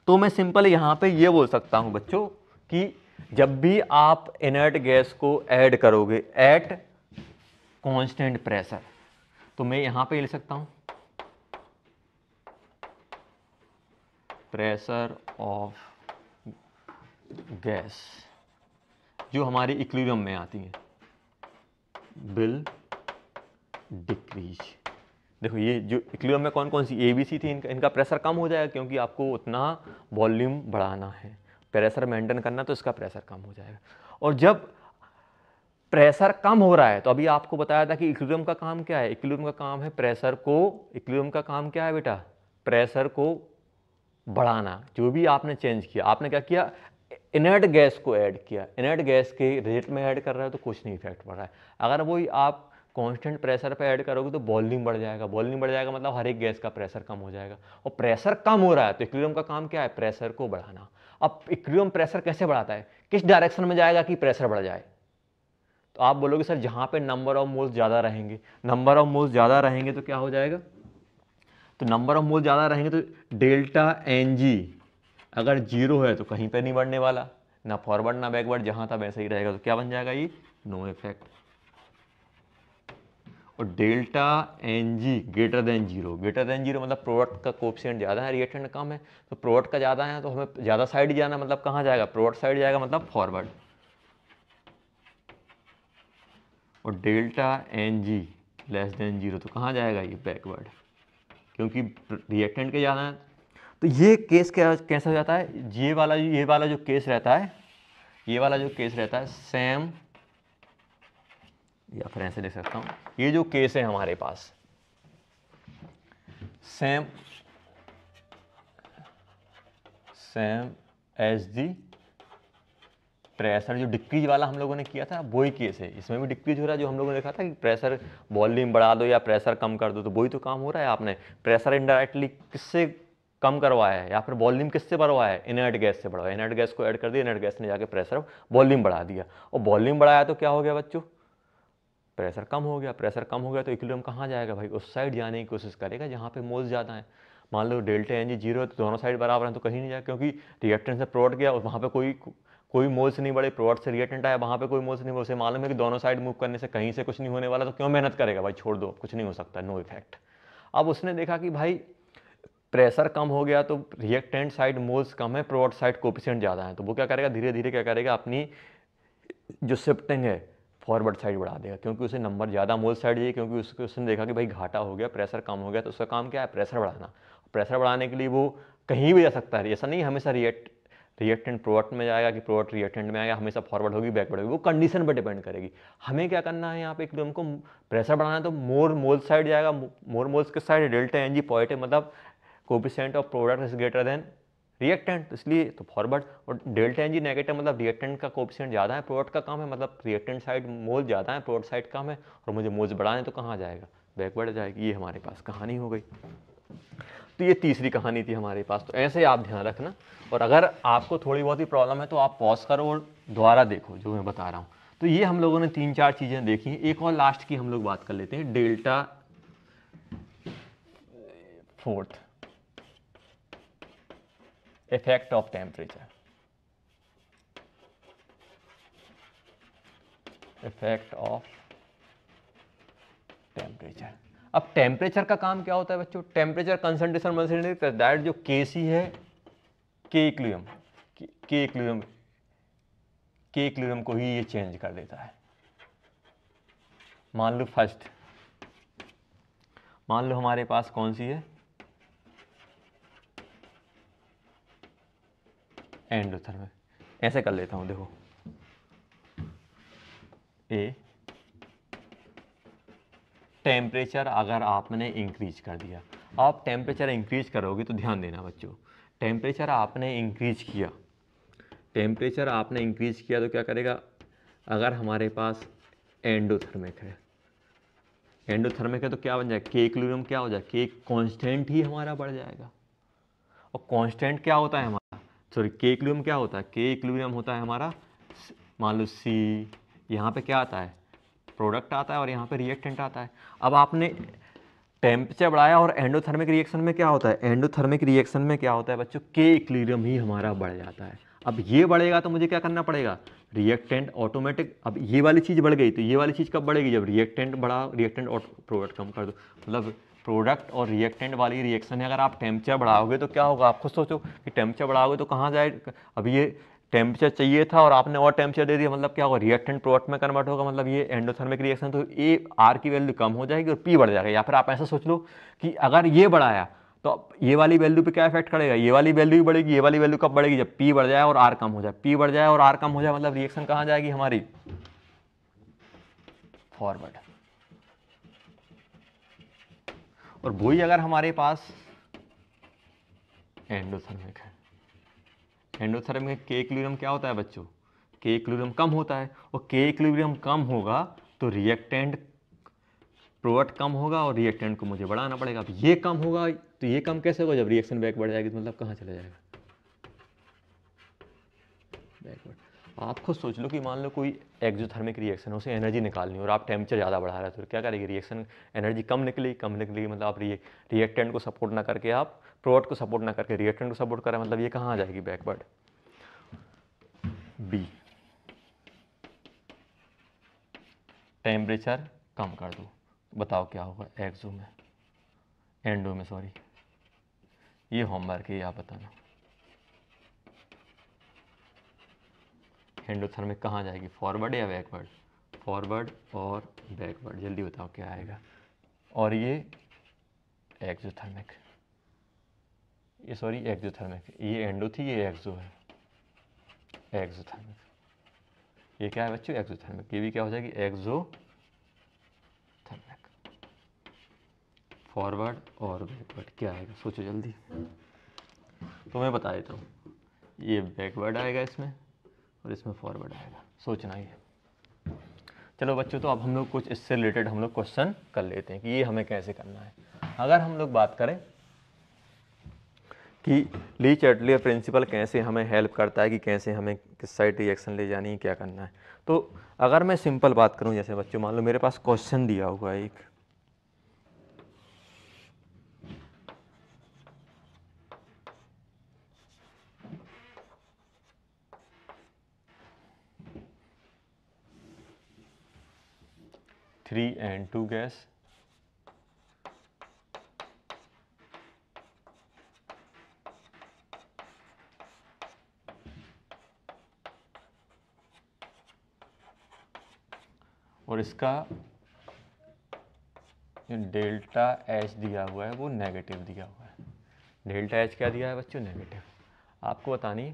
तो मैं सिंपल यहाँ पे ये बोल सकता हूँ बच्चों कि जब भी आप इनर्ट गैस को ऐड करोगे एट कांस्टेंट प्रेशर, तो मैं यहाँ पे लिख सकता हूँ प्रेशर ऑफ गैस जो हमारी इक्विलिब्रियम में आती है विल डिक्रीज। देखो ये जो इक्विलिब्रियम में कौन कौन सी ABC थी, इनका प्रेशर कम हो जाएगा, क्योंकि आपको उतना वॉल्यूम बढ़ाना है, प्रेशर मेंटेन करना, तो इसका प्रेशर कम हो जाएगा। और जब प्रेशर कम हो रहा है, तो अभी आपको बताया था कि इक्विलिब्रियम का काम क्या है, इक्विलिब्रियम का काम है प्रेशर को, इक्विलिब्रियम का काम क्या है बेटा, प्रेशर को बढ़ाना। जो भी आपने चेंज किया, आपने क्या किया, इनर्ट गैस को ऐड किया, इनर्ट गैस के रेट में ऐड कर रहा है तो कुछ नहीं इफेक्ट पड़ रहा है। अगर वही आप कांस्टेंट प्रेशर पे ऐड करोगे तो वॉल्यूम बढ़ जाएगा, वॉल्यूम बढ़ जाएगा मतलब हर एक गैस का प्रेशर कम हो जाएगा। और प्रेशर कम हो रहा है तो इक्विलिब्रियम का काम क्या है, प्रेशर को बढ़ाना। अब इक्विलिब्रियम प्रेशर कैसे बढ़ाता है, किस डायरेक्शन में जाएगा कि प्रेशर बढ़ जाए, तो आप बोलोगे सर जहाँ पे नंबर ऑफ मोल्स ज़्यादा रहेंगे, नंबर ऑफ मोल्स ज़्यादा रहेंगे तो क्या हो जाएगा, तो नंबर ऑफ मोल्स ज़्यादा रहेंगे तो डेल्टा एन जी अगर 0 है तो कहीं पे नहीं बढ़ने वाला, ना फॉरवर्ड ना बैकवर्ड, जहाँ था वैसे ही रहेगा, तो क्या बन जाएगा ये, नो इफेक्ट। और delta N G greater than 0, greater than 0 मतलब प्रोडक्ट का कोएफिशिएंट ज़्यादा है, रिएक्टेंट कम है, तो प्रोडक्ट का ज़्यादा है तो हमें ज़्यादा साइड जाना, मतलब कहाँ जाएगा, प्रोडक्ट साइड जाएगा, मतलब फॉरवर्ड। और delta N G less than 0 तो कहाँ जाएगा ये, बैकवर्ड, क्योंकि रिएक्टेंट के ज़्यादा है। तो ये केस क्या कैसा हो जाता है, ये वाला जो केस रहता है, ये वाला जो केस रहता है सेम, या फिर ऐसे लिख सकता हूँ, ये जो केस है हमारे पास सेम एज दी प्रेशर, जो डिक्रीज वाला हम लोगों ने किया था वही केस है, इसमें भी डिक्रीज हो रहा है, जो हम लोगों ने देखा था कि प्रेशर वॉल्यूम बढ़ा दो या प्रेशर कम कर दो, तो वही तो काम हो रहा है। आपने प्रेशर इनडायरेक्टली किससे कम करवाया है, या फिर वॉल्यूम किससे बढ़वाया है, इनर्ट गैस से बढ़वाया, इनर्ट गैस को ऐड कर दिया, इनर्ट गैस ने जाके प्रेशर वॉल्यूम बढ़ा दिया, और वॉल्यूम बढ़ाया तो क्या हो गया बच्चों, प्रेशर कम हो गया, प्रेशर कम हो गया तो इक्विलिब्रियम कहाँ जाएगा भाई, उस साइड जाने की कोशिश करेगा जहाँ पे मोल्स ज़्यादा है। मान लो डेल्टा एन जी 0 है तो दोनों साइड बराबर हैं तो कहीं नहीं जाएगा, क्योंकि रिएक्टेंट से प्रोडक्ट गया और वहाँ पे कोई मोल्स नहीं बढ़े, प्रोडक्ट से रिएक्टेंट आया वहाँ पे कोई मोल्स नहीं बढ़े, उसे मालूम है कि दोनों साइड मूव करने से कहीं से कुछ नहीं होने वाला, तो क्यों मेहनत करेगा भाई, छोड़ दो, कुछ नहीं हो सकता, नो इफेक्ट। अब उसने देखा कि भाई प्रेशर कम हो गया तो रिएक्टेंट साइड मोल्स कम है, प्रोडक्ट साइड कोएफिशिएंट ज़्यादा है, तो वो क्या करेगा, धीरे धीरे क्या करेगा, अपनी जो शिफ्टिंग है फॉरवर्ड साइड बढ़ा देगा, क्योंकि उसे नंबर ज़्यादा मोल साइड चाहिए, क्योंकि उसने देखा कि भाई घाटा हो गया, प्रेशर कम हो गया, तो उसका काम क्या है, प्रेशर बढ़ाना। प्रेशर बढ़ाने के लिए वो कहीं भी जा सकता है, ऐसा नहीं हमेशा रिएक्टेंट प्रोडक्ट में जाएगा कि प्रोडक्ट रिएक्टेंट में आएगा, हमेशा फॉरवर्ड होगी बैकवर्ड होगी, वो कंडीशन पर डिपेंड करेगी। हमें क्या करना है यहाँ पे, एकदम को प्रेशर बढ़ाना है तो मोर मोल साइड जाएगा, मोर मोल्स के side delta N G positive, मतलब coefficient of product is greater than reactant, इसलिए तो फॉरवर्ड। और डेल्टा एन जी नेगेटिव मतलब रिएक्टेंट का कोएफिशिएंट ज़्यादा है, प्रोडक्ट का कम है, मतलब रिएक्टेंट साइड मोल ज़्यादा है, प्रोडक्ट साइड कम है, और मुझे मोल्स बढ़ाने तो कहाँ जाएगा, बैकवर्ड जाएगी। ये हमारे पास कहानी हो गई। तो ये तीसरी कहानी थी हमारे पास, तो ऐसे आप ध्यान रखना। और अगर आपको थोड़ी बहुत ही प्रॉब्लम है तो आप पॉज करो और दोबारा देखो जो मैं बता रहा हूँ। तो ये हम लोगों ने 3-4 चीज़ें देखी हैं, एक और लास्ट की हम लोग बात कर लेते हैं, delta fourth, effect of temperature, effect of temperature. अब टेम्परेचर का काम क्या होता है बच्चों, टेम्परेचर कंसंट्रेशन दैट जो केसी है, के इक्विलिब्रियम को ही ये चेंज कर देता है। मान लो हमारे पास कौन सी है, एंडोथर्मिक, ऐसे कर लेता हूं, देखो ए टेम्परेचर अगर आपने इंक्रीज कर दिया, आप टेम्परेचर इंक्रीज करोगे तो ध्यान देना बच्चों, टेम्परेचर आपने इंक्रीज किया तो क्या करेगा, अगर हमारे पास एंडोथर्मिक है तो क्या बन जाएगा, के इक्विलिब्रियम क्या हो जाएगा, के कांस्टेंट ही हमारा बढ़ जाएगा। और कांस्टेंट क्या होता है हमारा, सॉरी के इक्विलिब्रियम क्या होता है, के इक्विलिब्रियम होता है हमारा, मान लो सी, यहाँ पे क्या आता है, प्रोडक्ट आता है और यहाँ पे रिएक्टेंट आता है। अब आपने टेम्परेचर बढ़ाया और एंडोथर्मिक रिएक्शन में क्या होता है, बच्चों, के इक्विलिब्रियम ही हमारा बढ़ जाता है। अब ये बढ़ेगा तो मुझे क्या करना पड़ेगा, रिएक्टेंट ऑटोमेटिक, अब ये वाली चीज़ बढ़ गई तो ये वाली चीज़ कब बढ़ेगी, जब रिएक्टेंट बढ़ा, रिएक्टेंट और प्रोडक्ट कम कर दो, मतलब प्रोडक्ट और रिएक्टेंट वाली रिएक्शन है, अगर आप टेम्परेचर बढ़ाओगे तो क्या होगा, आप खुद सोचो कि टेम्परेचर बढ़ाओगे तो कहाँ जाए, अब ये टेम्परेचर चाहिए था और आपने और टेम्परेचर दे दिया, मतलब क्या होगा, रिएक्टेंट प्रोडक्ट में कन्वर्ट होगा, मतलब ये एंडोथर्मिक रिएक्शन, तो ए आर की वैल्यू कम हो जाएगी और पी बढ़ जाएगा। या फिर आप ऐसा सोच लो कि अगर ये बढ़ाया तो ये वाली वैल्यू पे क्या इफेक्ट करेगा, ये वाली वैल्यू भी बढ़ेगी, ये वाली वैल्यू कब बढ़ेगी, जब पी बढ़ जाए और आर कम हो जाए, पी बढ़ जाए और आर कम हो जाए, मतलब रिएक्शन कहाँ जाएगी हमारी, फॉरवर्ड। और वही अगर हमारे पास एंडोथर्मिक है, एंडोथर्मिक के इक्विलिब्रियम क्या होता है बच्चों, के इक्विलिब्रियम कम होता है, और के इक्विलिब्रियम कम होगा तो रिएक्टेंट प्रोडक्ट कम होगा और रिएक्टेंट को मुझे बढ़ाना पड़ेगा। अब ये कम होगा तो ये कम कैसे होगा, जब रिएक्शन बैक बढ़ जाएगी तो मतलब कहाँ चला जाएगा, बैकवर्ड। आप खुद सोच लो कि मान लो कोई एक्सोथर्मिक रिएक्शन है, उसे एनर्जी निकालनी है और आप टेम्परेचर ज़्यादा बढ़ा रहे हो, तो क्या करेगी रिएक्शन, एनर्जी कम निकलेगी, मतलब आप रिएक्टेंट को सपोर्ट ना करके, आप प्रोडक्ट को सपोर्ट ना करके रिएक्टेंट को सपोर्ट करें, मतलब ये कहाँ आ जाएगी, बैकवर्ड। बी, टेम्परेचर कम कर दो, बताओ क्या होगा एक्सो में, एंडो में, सॉरी, ये होमवर्क है, आप बताना। एंडोथर्मिक कहाँ जाएगी, फॉरवर्ड या बैकवर्ड, फॉरवर्ड और बैकवर्ड, जल्दी बताओ क्या आएगा। और ये एक्सोथर्मिक, ये सॉरी एक्सोथर्मिक, ये एंडो थी, ये एक्सो है, एक्सोथर्मिक, ये क्या है बच्चों, एक्सोथर्मिक, ये भी क्या हो जाएगी, एक्सोथर्मिक, फॉरवर्ड और बैकवर्ड क्या आएगा, सोचो जल्दी। तो मैं बता देता हूँ, ये बैकवर्ड आएगा इसमें और इसमें फॉरवर्ड आएगा, सोचना ही है। चलो बच्चों, तो अब हम लोग कुछ इससे रिलेटेड हम लोग क्वेश्चन कर लेते हैं कि ये हमें कैसे करना है। अगर हम लोग बात करें कि ली चैटलियर प्रिंसिपल कैसे हमें हेल्प करता है कि कैसे हमें किस साइड रिएक्शन ले जानी है, क्या करना है, तो अगर मैं सिंपल बात करूं, जैसे बच्चों मान लो मेरे पास क्वेश्चन दिया हुआ है एक, (3N2) गैस और इसका जो डेल्टा एच दिया हुआ है वो नेगेटिव दिया हुआ है। डेल्टा एच क्या दिया है बच्चों, नेगेटिव। आपको बतानी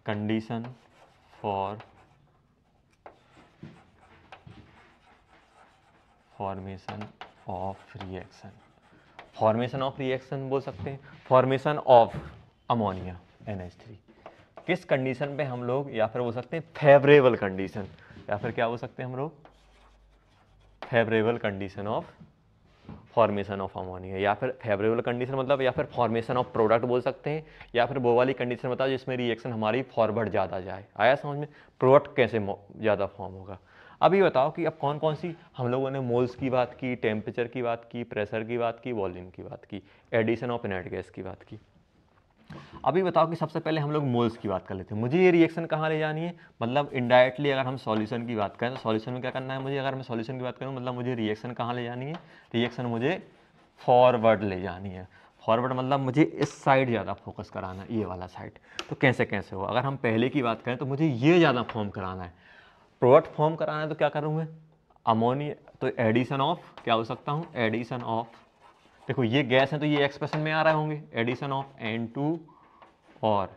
condition for formation of reaction, formation of reaction बोल सकते हैं, फॉर्मेशन ऑफ अमोनिया NH3, किस कंडीशन पे हम लोग, या फिर बोल सकते हैं फेवरेबल कंडीशन, या फिर क्या बोल सकते हैं हम लोग, favourable condition of formation of ammonia, या फिर फेवरेबल कंडीशन मतलब, या फिर फॉर्मेशन ऑफ प्रोडक्ट बोल सकते हैं, या फिर वो वाली कंडीशन बताओ जिसमें रिएक्शन हमारी फॉरवर्ड ज़्यादा जाए। आया समझ में, प्रोडक्ट कैसे ज़्यादा फॉर्म होगा। अब ये बताओ कि अब कौन कौन सी, हम लोगों ने मोल्स की बात की, टेम्परेचर की बात की, प्रेशर की बात की, वॉल्यूम की बात की, एडिशन ऑफ इनर्ट गैस की बात की। अभी बताओ कि सबसे पहले हम लोग मोल्स की बात कर लेते हैं। मुझे ये रिएक्शन कहाँ ले जानी है, मतलब इनडायरेक्टली अगर हम सॉल्यूशन की बात करें तो सॉल्यूशन में क्या करना है मुझे, अगर मैं सॉल्यूशन की बात करूँ मतलब मुझे रिएक्शन कहाँ ले जानी है, रिएक्शन मुझे फॉरवर्ड ले जानी है। फॉरवर्ड मतलब मुझे इस साइड ज़्यादा फोकस कराना है, ये वाला साइड। तो कैसे कैसे हो, अगर हम पहले की बात करें तो मुझे ये ज़्यादा फॉर्म कराना है, प्रोडक्ट फॉर्म कराना है, तो क्या करूँगा, अमोनिया, तो एडिशन ऑफ क्या हो सकता हूँ, एडिशन ऑफ, देखो ये गैस है तो ये एक्सप्रेशन में आ रहे होंगे, एडिशन ऑफ N2 और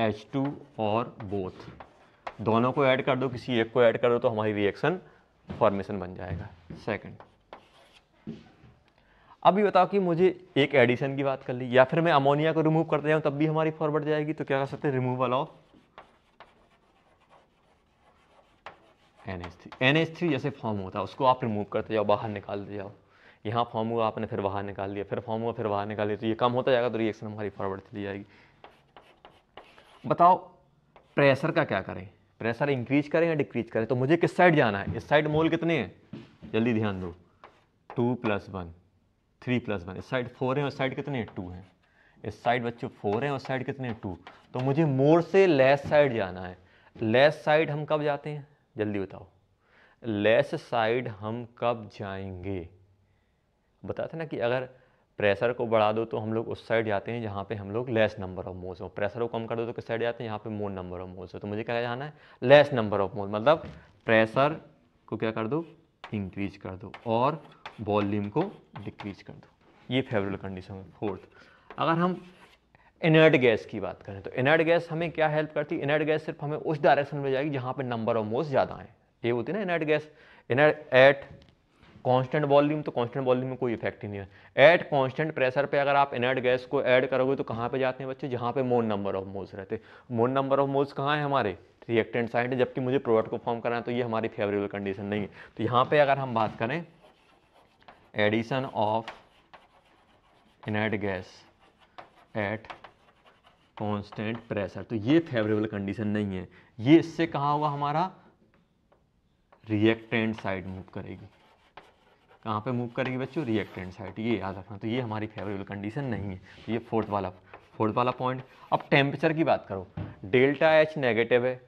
H2 और बोथ, दोनों को ऐड कर दो, किसी एक को ऐड कर दो तो हमारी रिएक्शन फॉर्मेशन बन जाएगा। सेकंड, अभी बताओ कि मुझे एक एडिशन की बात कर ली, या फिर मैं अमोनिया को रिमूव करते जाऊँ तब भी हमारी फॉरवर्ड जाएगी, तो क्या कर सकते हैं, रिमूवल ऑफ NH3 जैसे फॉर्म होता है उसको आप रिमूव करते जाओ, बाहर निकालते जाओ, यहाँ फॉर्म हुआ आपने फिर बाहर निकाल दिया, फिर फॉर्म हुआ फिर बाहर निकाल दिया, तो ये कम होता जाएगा, तो रिएक्शन हमारी फॉरवर्ड चली जाएगी। बताओ प्रेशर का क्या करें, प्रेशर इंक्रीज करें या डिक्रीज करें, तो मुझे किस साइड जाना है, इस साइड मोल कितने हैं, जल्दी ध्यान दो, 2 + 1 3 + 1, इस साइड 4 है, उस साइड कितने हैं, 2 हैं, इस साइड बच्चों 4 है, उस साइड कितने हैं, 2, तो मुझे मोर से लेस साइड जाना है। लेस साइड हम कब जाते हैं, जल्दी बताओ, लेस साइड हम कब जाएंगे, बताते ना कि अगर प्रेशर को बढ़ा दो तो हम लोग उस साइड जाते हैं जहाँ पे हम लोग लेस नंबर ऑफ मोल्स हो, प्रेशर को कम कर दो तो किस साइड जाते हैं, यहाँ पे मोर नंबर ऑफ मोल्स हो, तो मुझे क्या जाना है, लेस नंबर ऑफ मोल, मतलब प्रेशर को क्या कर दो, इंक्रीज कर दो, और वॉल्यूम को डिक्रीज कर दो, ये फेवरेबल कंडीशन है। फोर्थ, अगर हम इनर्ट गैस की बात करें तो इनर्ट गैस हमें क्या हेल्प करती है, इनर्ट गैस सिर्फ हमें उस डायरेक्शन में जाएगी जहाँ पे नंबर ऑफ मोल्स ज़्यादा है, ये होती है ना inert gas. Inert eight constant volume, तो कांस्टेंट वॉल्यूम में कोई इफेक्ट ही नहीं है। एट कांस्टेंट प्रेशर पे अगर आप इनर्ट गैस को ऐड करोगे तो कहाँ पे जाते हैं बच्चे, जहाँ पे मोर नंबर ऑफ मोल्स रहते हैं। मोर नंबर ऑफ मोल्स कहाँ है, हमारे रिएक्टेंट साइड है, जबकि मुझे प्रोडक्ट को फॉर्म करना है, तो ये हमारी फेवरेबल कंडीशन नहीं है। तो यहाँ पे अगर हम बात करें addition of inert gas at constant pressure, तो ये फेवरेबल कंडीशन नहीं है। ये इससे कहाँ होगा, हमारा रिएक्टेंट साइड मूव करेगी। कहाँ पे मूव करेगी बच्चों, रिएक्टेंट साइड, ये याद रखना। तो ये हमारी फेवरेबल कंडीशन नहीं है। तो ये फोर्थ वाला पॉइंट। अब टेम्परेचर की बात करो, डेल्टा एच नेगेटिव है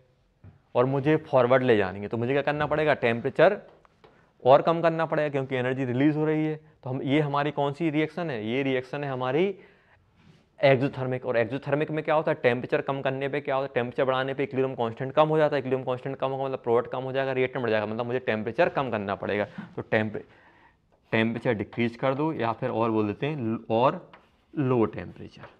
और मुझे फॉरवर्ड ले जानी है, तो मुझे क्या करना पड़ेगा, टेम्परेचर और कम करना पड़ेगा क्योंकि एनर्जी रिलीज हो रही है। तो हम, ये हमारी कौन सी रिएक्शन है, ये रिएक्शन है हमारी एक्सोथर्मिक। और एक्सोथर्मिक में क्या होता है, टेम्परेचर कम करने पे क्या होता है, टेम्परेचर बढ़ाने पे इक्विलिब्रियम कांस्टेंट कम हो जाता है। इक्विलिब्रियम कांस्टेंट कम होगा मतलब प्रोडक्ट कम हो जाएगा, रिएक्टेंट बढ़ जाएगा, मतलब मुझे टेम्परेचर कम करना पड़ेगा। तो टेम्परेचर डिक्रीज कर दो, या फिर और बोल देते हैं और लो टेम्परेचर।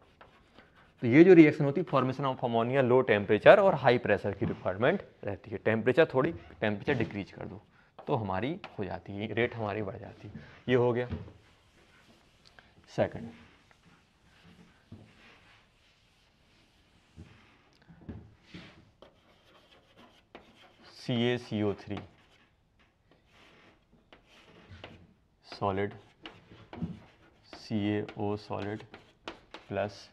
तो ये जो रिएक्शन होती है formation of ammonia, low temperature और हाई प्रेशर की रिक्वायरमेंट रहती है। टेम्परेचर डिक्रीज कर दो तो हमारी हो जाती है, रेट हमारी बढ़ जाती है। ये हो गया second. CaCO3 solid, CaO solid plus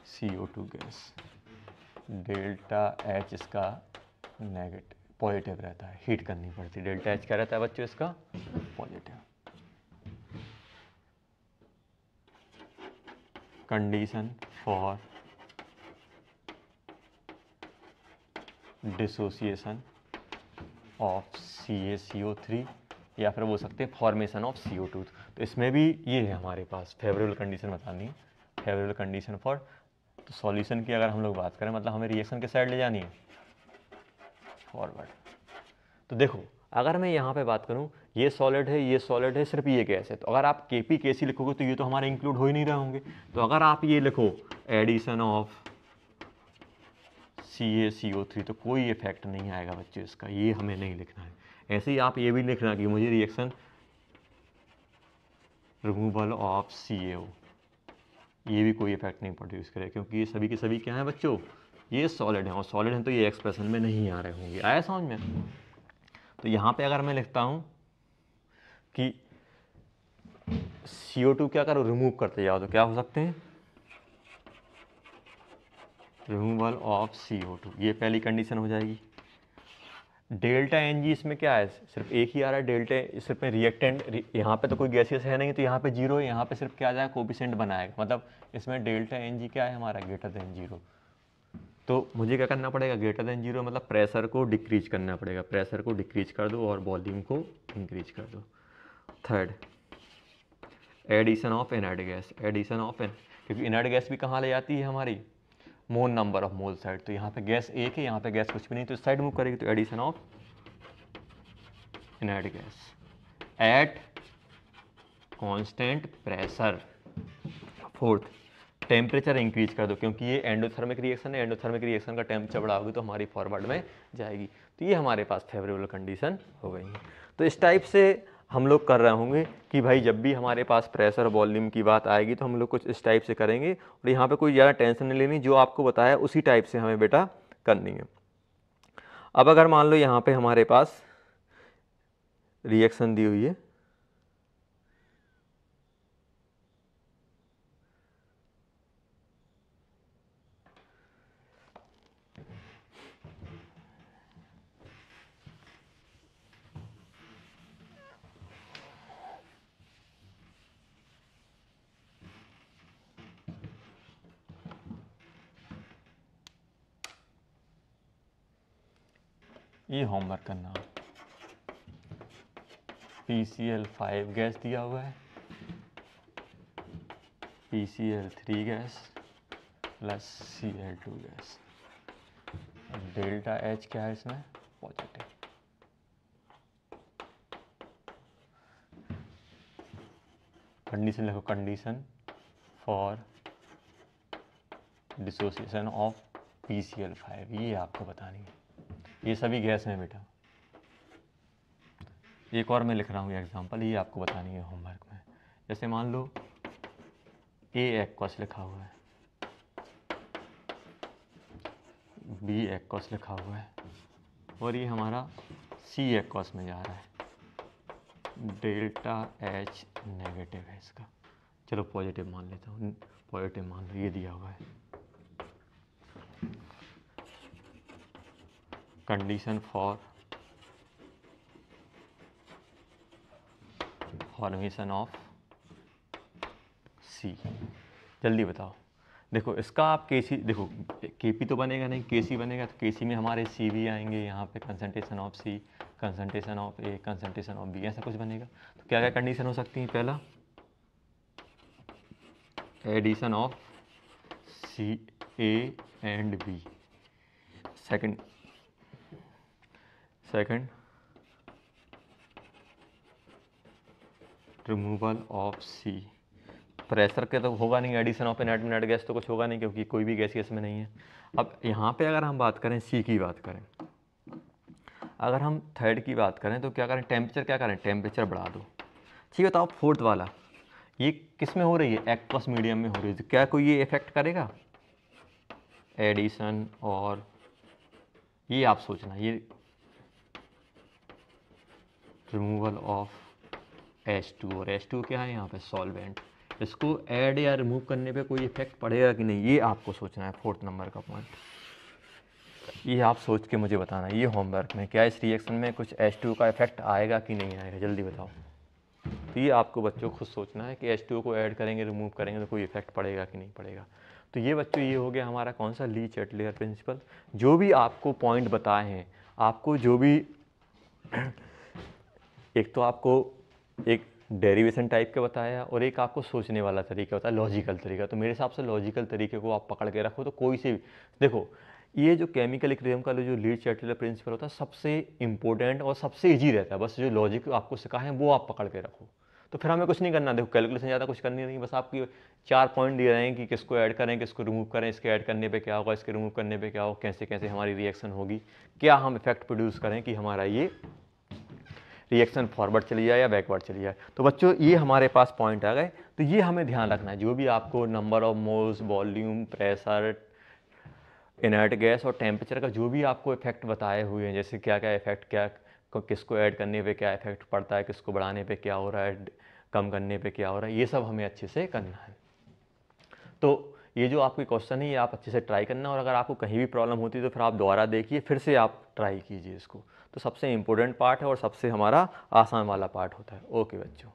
CO2 gas, delta H इसका नेगेटिव पॉजिटिव रहता है, हीट करनी पड़ती है। डेल्टा एच क्या रहता है बच्चों इसका, positive. Condition for dissociation of CaCO3 या फिर बोल सकते हैं फॉर्मेशन ऑफ CO2। तो इसमें भी ये है हमारे पास फेवरेबल कंडीशन बतानी है, फेवरेबल कंडीशन फॉर। तो सॉल्यूशन की अगर हम लोग बात करें, मतलब हमें रिएक्शन के साइड ले जानी है, फॉरवर्ड। तो देखो अगर मैं यहाँ पे बात करूँ, ये सॉलिड है, ये सॉलिड है, सिर्फ ये गैस है, तो अगर आप Kp Kc लिखोगे तो ये तो हमारे इंक्लूड हो ही नहीं रहे होंगे। तो अगर आप ये लिखो एडिशन ऑफ CaCO3 तो कोई इफेक्ट नहीं आएगा बच्चों इसका, ये हमें नहीं लिखना है। ऐसे ही आप ये भी लिखना कि मुझे रिएक्शन रिमूवल ऑफ CaO, ये भी कोई इफेक्ट नहीं प्रोड्यूस करे क्योंकि ये सभी के सभी क्या है बच्चों, ये सॉलिड हैं, और सॉलिड हैं तो ये एक्सप्रेशन में नहीं आ रहे होंगे। आया समझ में। तो यहाँ पे अगर मैं लिखता हूँ कि CO2 क्या करो, रिमूव करते जाओ, तो क्या हो सकते हैं, रिमूवल ऑफ CO2, ये पहली कंडीशन हो जाएगी। डेल्टा Ng इसमें क्या है, सिर्फ एक ही आ रहा है डेल्टा, सिर्फ में रिएक्टेंट, यहाँ पे तो कोई गैसियस है नहीं, तो यहाँ पे जीरो है, यहाँ पे सिर्फ क्या आ जाएगा, कोफिशिएंट बनाएगा, मतलब इसमें डेल्टा Ng क्या है हमारा, ग्रेटर देन जीरो। तो मुझे क्या करना पड़ेगा, ग्रेटर देन जीरो मतलब प्रेशर को डिक्रीज करना पड़ेगा, प्रेशर को डिक्रीज कर दो और वॉल्यूम को इंक्रीज कर दो। Third, addition of inert gas, addition of क्योंकि इनर्ट गैस भी कहाँ ले जाती है हमारी, mole number of mole side. तो यहाँ पे गैस एक है, यहाँ पे गैस कुछ भी नहीं, तो इस साइड मूव करेगी, तो addition of inert gas at constant pressure. Fourth, temperature increase कर दो क्योंकि ये एंडोथर्मिक रिएक्शन है, एंडोथर्मिक रिएक्शन का टेम्परेचर बढ़ाओगे तो हमारी फॉरवर्ड में जाएगी। तो ये हमारे पास फेवरेबल कंडीशन हो गई है। तो इस टाइप से हम लोग कर रहे होंगे कि भाई जब भी हमारे पास प्रेशर वॉल्यूम की बात आएगी तो हम लोग कुछ इस टाइप से करेंगे, और यहाँ पे कोई ज़्यादा टेंशन नहीं लेनी, जो आपको बताया उसी टाइप से हमें बेटा करनी है। अब अगर मान लो यहाँ पे हमारे पास रिएक्शन दी हुई है, ये होमवर्क करना, PCl5 गैस दिया हुआ है, PCl3 gas plus Cl2 gas, delta H क्या है इसमें, पॉजिटिव। कंडीशन लिखो, condition for dissociation of PCl5, ये आपको बतानी है। ये सभी गैस हैं बेटा। एक और मैं लिख रहा हूँ एग्जांपल, ये आपको बतानी है होमवर्क में। जैसे मान लो A एक्वस लिखा हुआ है, B एक्वस लिखा हुआ है, और ये हमारा C एक्वस में जा रहा है, डेल्टा H नेगेटिव है इसका, चलो पॉजिटिव मान लेता हूँ, पॉजिटिव मान लो, ये दिया हुआ है। कंडीशन फॉर फॉर्मेशन ऑफ सी। जल्दी बताओ। देखो इसका आप केसी, देखो केपी तो बनेगा नहीं, केसी बनेगा, तो केसी में हमारे सी भी आएंगे, यहाँ पे concentration of C, concentration of A, concentration of B, ऐसा कुछ बनेगा। तो क्या क्या कंडीशन हो सकती है? पहला addition of C A and B, second removal of C. Pressure के तो होगा नहीं, addition of inert minute gas तो कुछ होगा नहीं, क्योंकि कोई भी गैस इसमें नहीं है। अब यहाँ पे अगर हम बात करें सी की बात करें, अगर हम थर्ड की बात करें तो क्या करें? टेम्परेचर क्या करें? टेम्परेचर बढ़ा दो। ठीक है, तो आप फोर्थ वाला, ये किस में हो रही है? एक्वस मीडियम में हो रही है, तो क्या कोई ये इफेक्ट करेगा? एडिशन, और ये आप सोचना, ये रिमूवल ऑफ H2, और H2 क्या है यहाँ पे? सॉल्वेंट। इसको ऐड या रिमूव करने पे कोई इफेक्ट पड़ेगा कि नहीं, ये आपको सोचना है। फोर्थ नंबर का पॉइंट, ये आप सोच के मुझे बताना है। ये होमवर्क में, क्या इस रिएक्शन में कुछ H2 का इफेक्ट आएगा कि नहीं आएगा, जल्दी बताओ। तो ये आपको बच्चों खुद सोचना है कि H2 को ऐड करेंगे, रिमूव करेंगे तो कोई इफेक्ट पड़ेगा कि नहीं पड़ेगा। तो ये बच्चों, ये हो गया हमारा कौन सा? ली चैटलियर प्रिंसिपल। जो भी आपको पॉइंट बताए हैं, आपको जो भी एक तो आपको एक डेरिवेशन टाइप का बताया, और एक आपको सोचने वाला तरीका बताया, लॉजिकल तरीका। तो मेरे हिसाब से लॉजिकल तरीके को आप पकड़ के रखो, तो कोई से भी देखो, ये जो केमिकल इक्विलिब्रियम का जो ली चैटलियर प्रिंसिपल होता है, सबसे इंपॉर्टेंट और सबसे इजी रहता है। बस जो लॉजिक आपको सिखाए हैं वो आप पकड़ के रखो, तो फिर हमें कुछ नहीं करना। देखो कैलकुलेशन ज़्यादा कुछ करनी नहीं, बस आपकी 4 पॉइंट दिए रहे हैं कि किसको ऐड करें, किसको रिमूव करें, इसके ऐड करने पे क्या होगा, इसके रिमूव करने पे क्या होगा, कैसे कैसे हमारी रिएक्शन होगी, क्या हम इफेक्ट प्रोड्यूस करें कि हमारा ये रिएक्शन फॉरवर्ड चली जाए या बैकवर्ड चली जाए। तो बच्चों ये हमारे पास पॉइंट आ गए, तो ये हमें ध्यान रखना है। जो भी आपको number of moles, volume, pressure, inert gas और टेम्परेचर का जो भी आपको इफेक्ट बताए हुए हैं, जैसे क्या क्या इफेक्ट, क्या किसको ऐड करने पे क्या इफेक्ट पड़ता है, किसको बढ़ाने पे क्या हो रहा है, कम करने पे क्या हो रहा है, ये सब हमें अच्छे से करना है। तो ये जो आपके क्वेश्चन है, ये आप अच्छे से ट्राई करना, और अगर आपको कहीं भी प्रॉब्लम होती है तो फिर आप दोबारा देखिए, फिर से आप ट्राई कीजिए इसको। तो सबसे इम्पोर्टेंट पार्ट है और सबसे हमारा आसान वाला पार्ट होता है। ओके बच्चों।